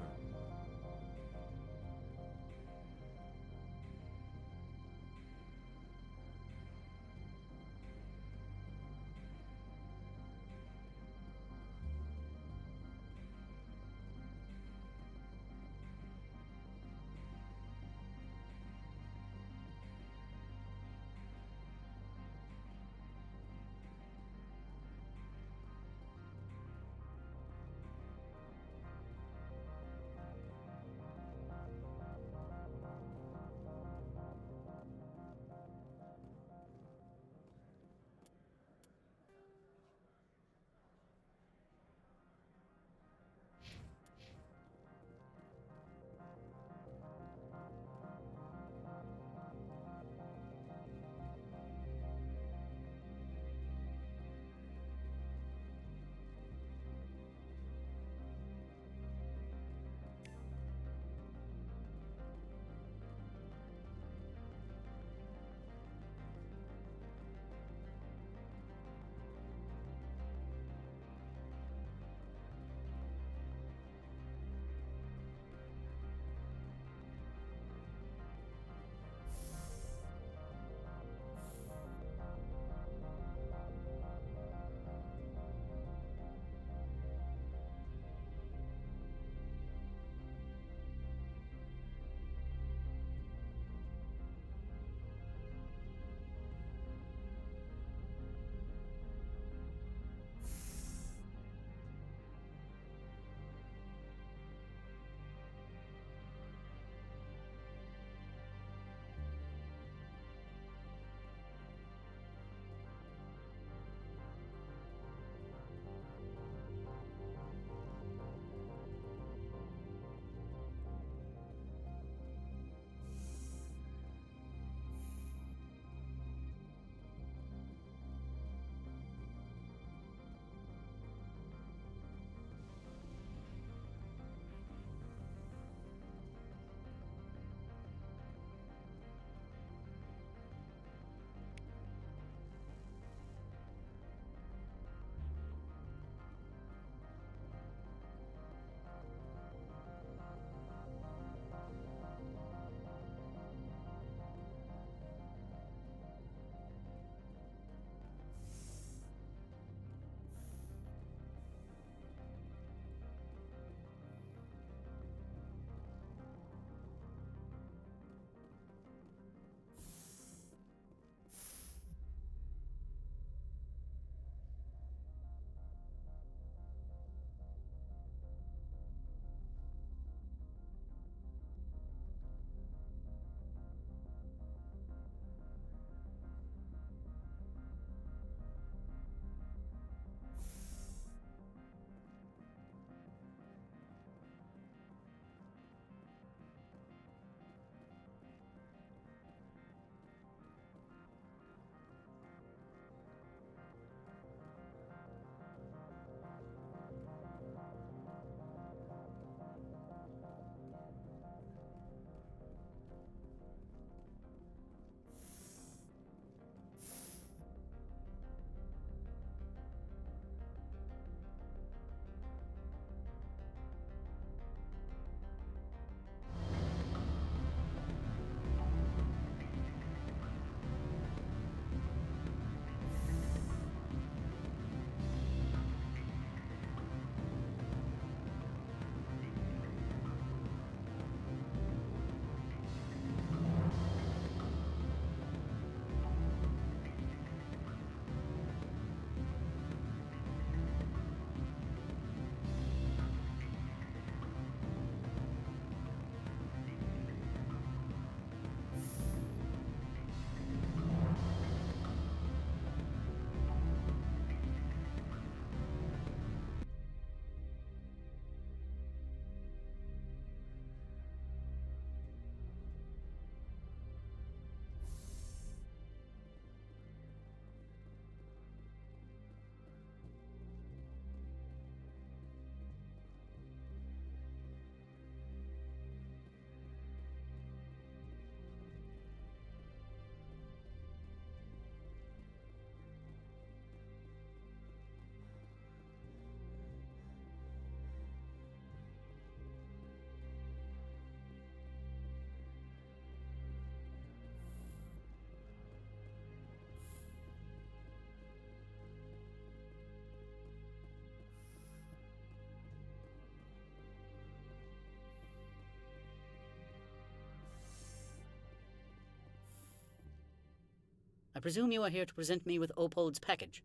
I presume you are here to present me with Opold's package?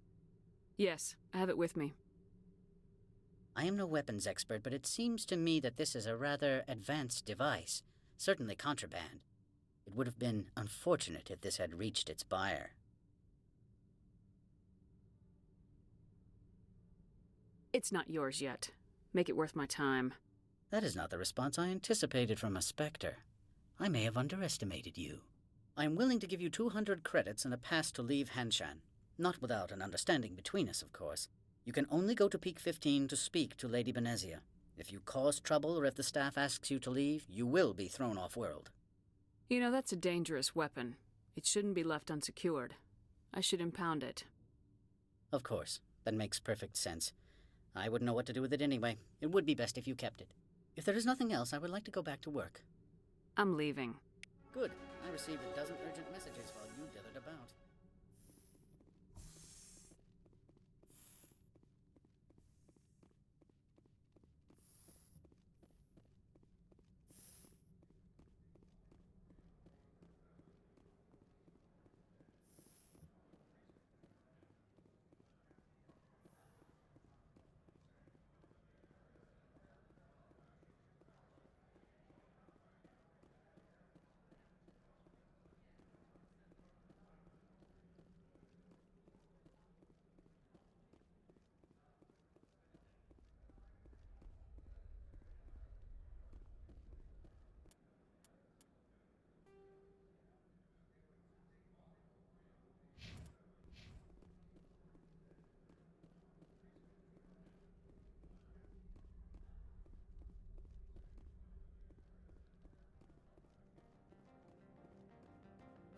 Yes, I have it with me. I am no weapons expert, but it seems to me that this is a rather advanced device. Certainly contraband. It would have been unfortunate if this had reached its buyer. It's not yours yet. Make it worth my time. That is not the response I anticipated from a Spectre. I may have underestimated you. I am willing to give you 200 credits and a pass to leave Hanshan. Not without an understanding between us, of course. You can only go to Peak 15 to speak to Lady Benezia. If you cause trouble or if the staff asks you to leave, you will be thrown off-world. You know, that's a dangerous weapon. It shouldn't be left unsecured. I should impound it. Of course. That makes perfect sense. I wouldn't know what to do with it anyway. It would be best if you kept it. If there is nothing else, I would like to go back to work. I'm leaving. Good. I received a dozen urgent messages while you dithered about.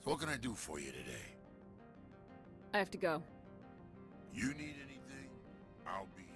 So what can I do for you today? I have to go. You need anything? I'll be here.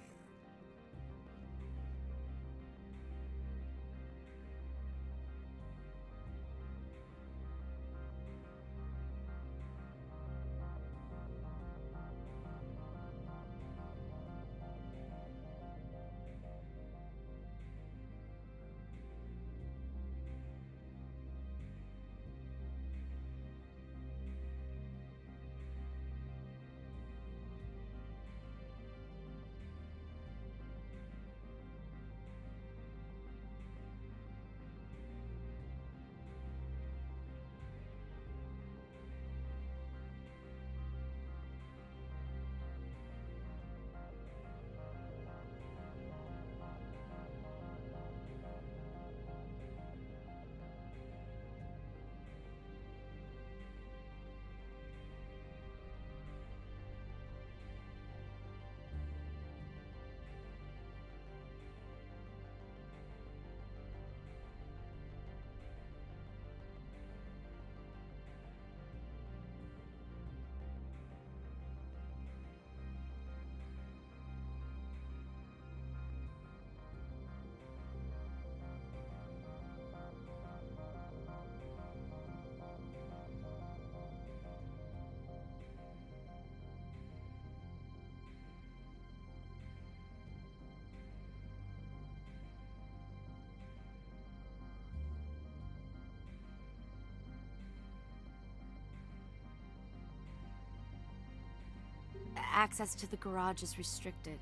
Access to the garage is restricted.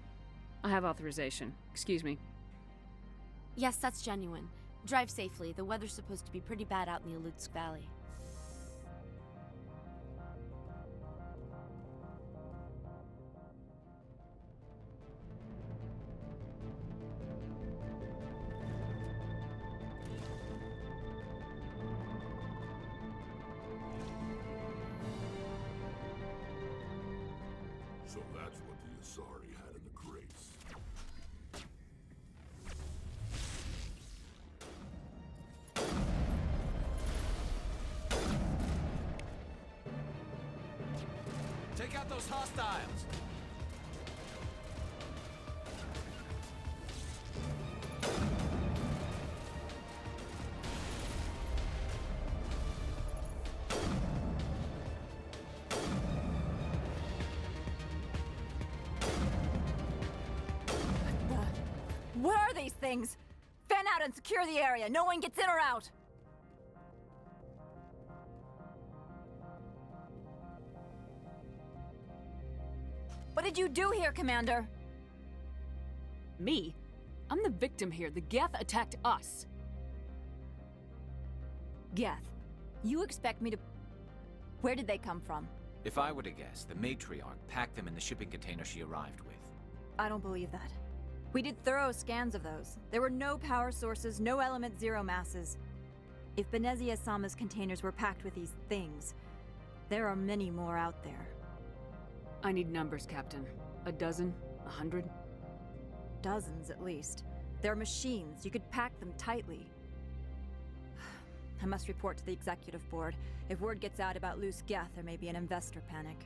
I have authorization. Excuse me. Yes, that's genuine. Drive safely. The weather's supposed to be pretty bad out in the Alutsk Valley. So that's what the Asari had in the crates. Take out those hostiles! Where are these things? Fan out and secure the area. No one gets in or out. What did you do here, Commander? Me? I'm the victim here. The Geth attacked us. Geth, you expect me to... Where did they come from? If I were to guess, the matriarch packed them in the shipping container she arrived with. I don't believe that. We did thorough scans of those. There were no power sources, no element zero masses. If Benezia-sama's containers were packed with these things, there are many more out there. I need numbers, Captain. A dozen? 100? Dozens, at least. They're machines. You could pack them tightly. I must report to the executive board. If word gets out about loose Geth, there may be an investor panic.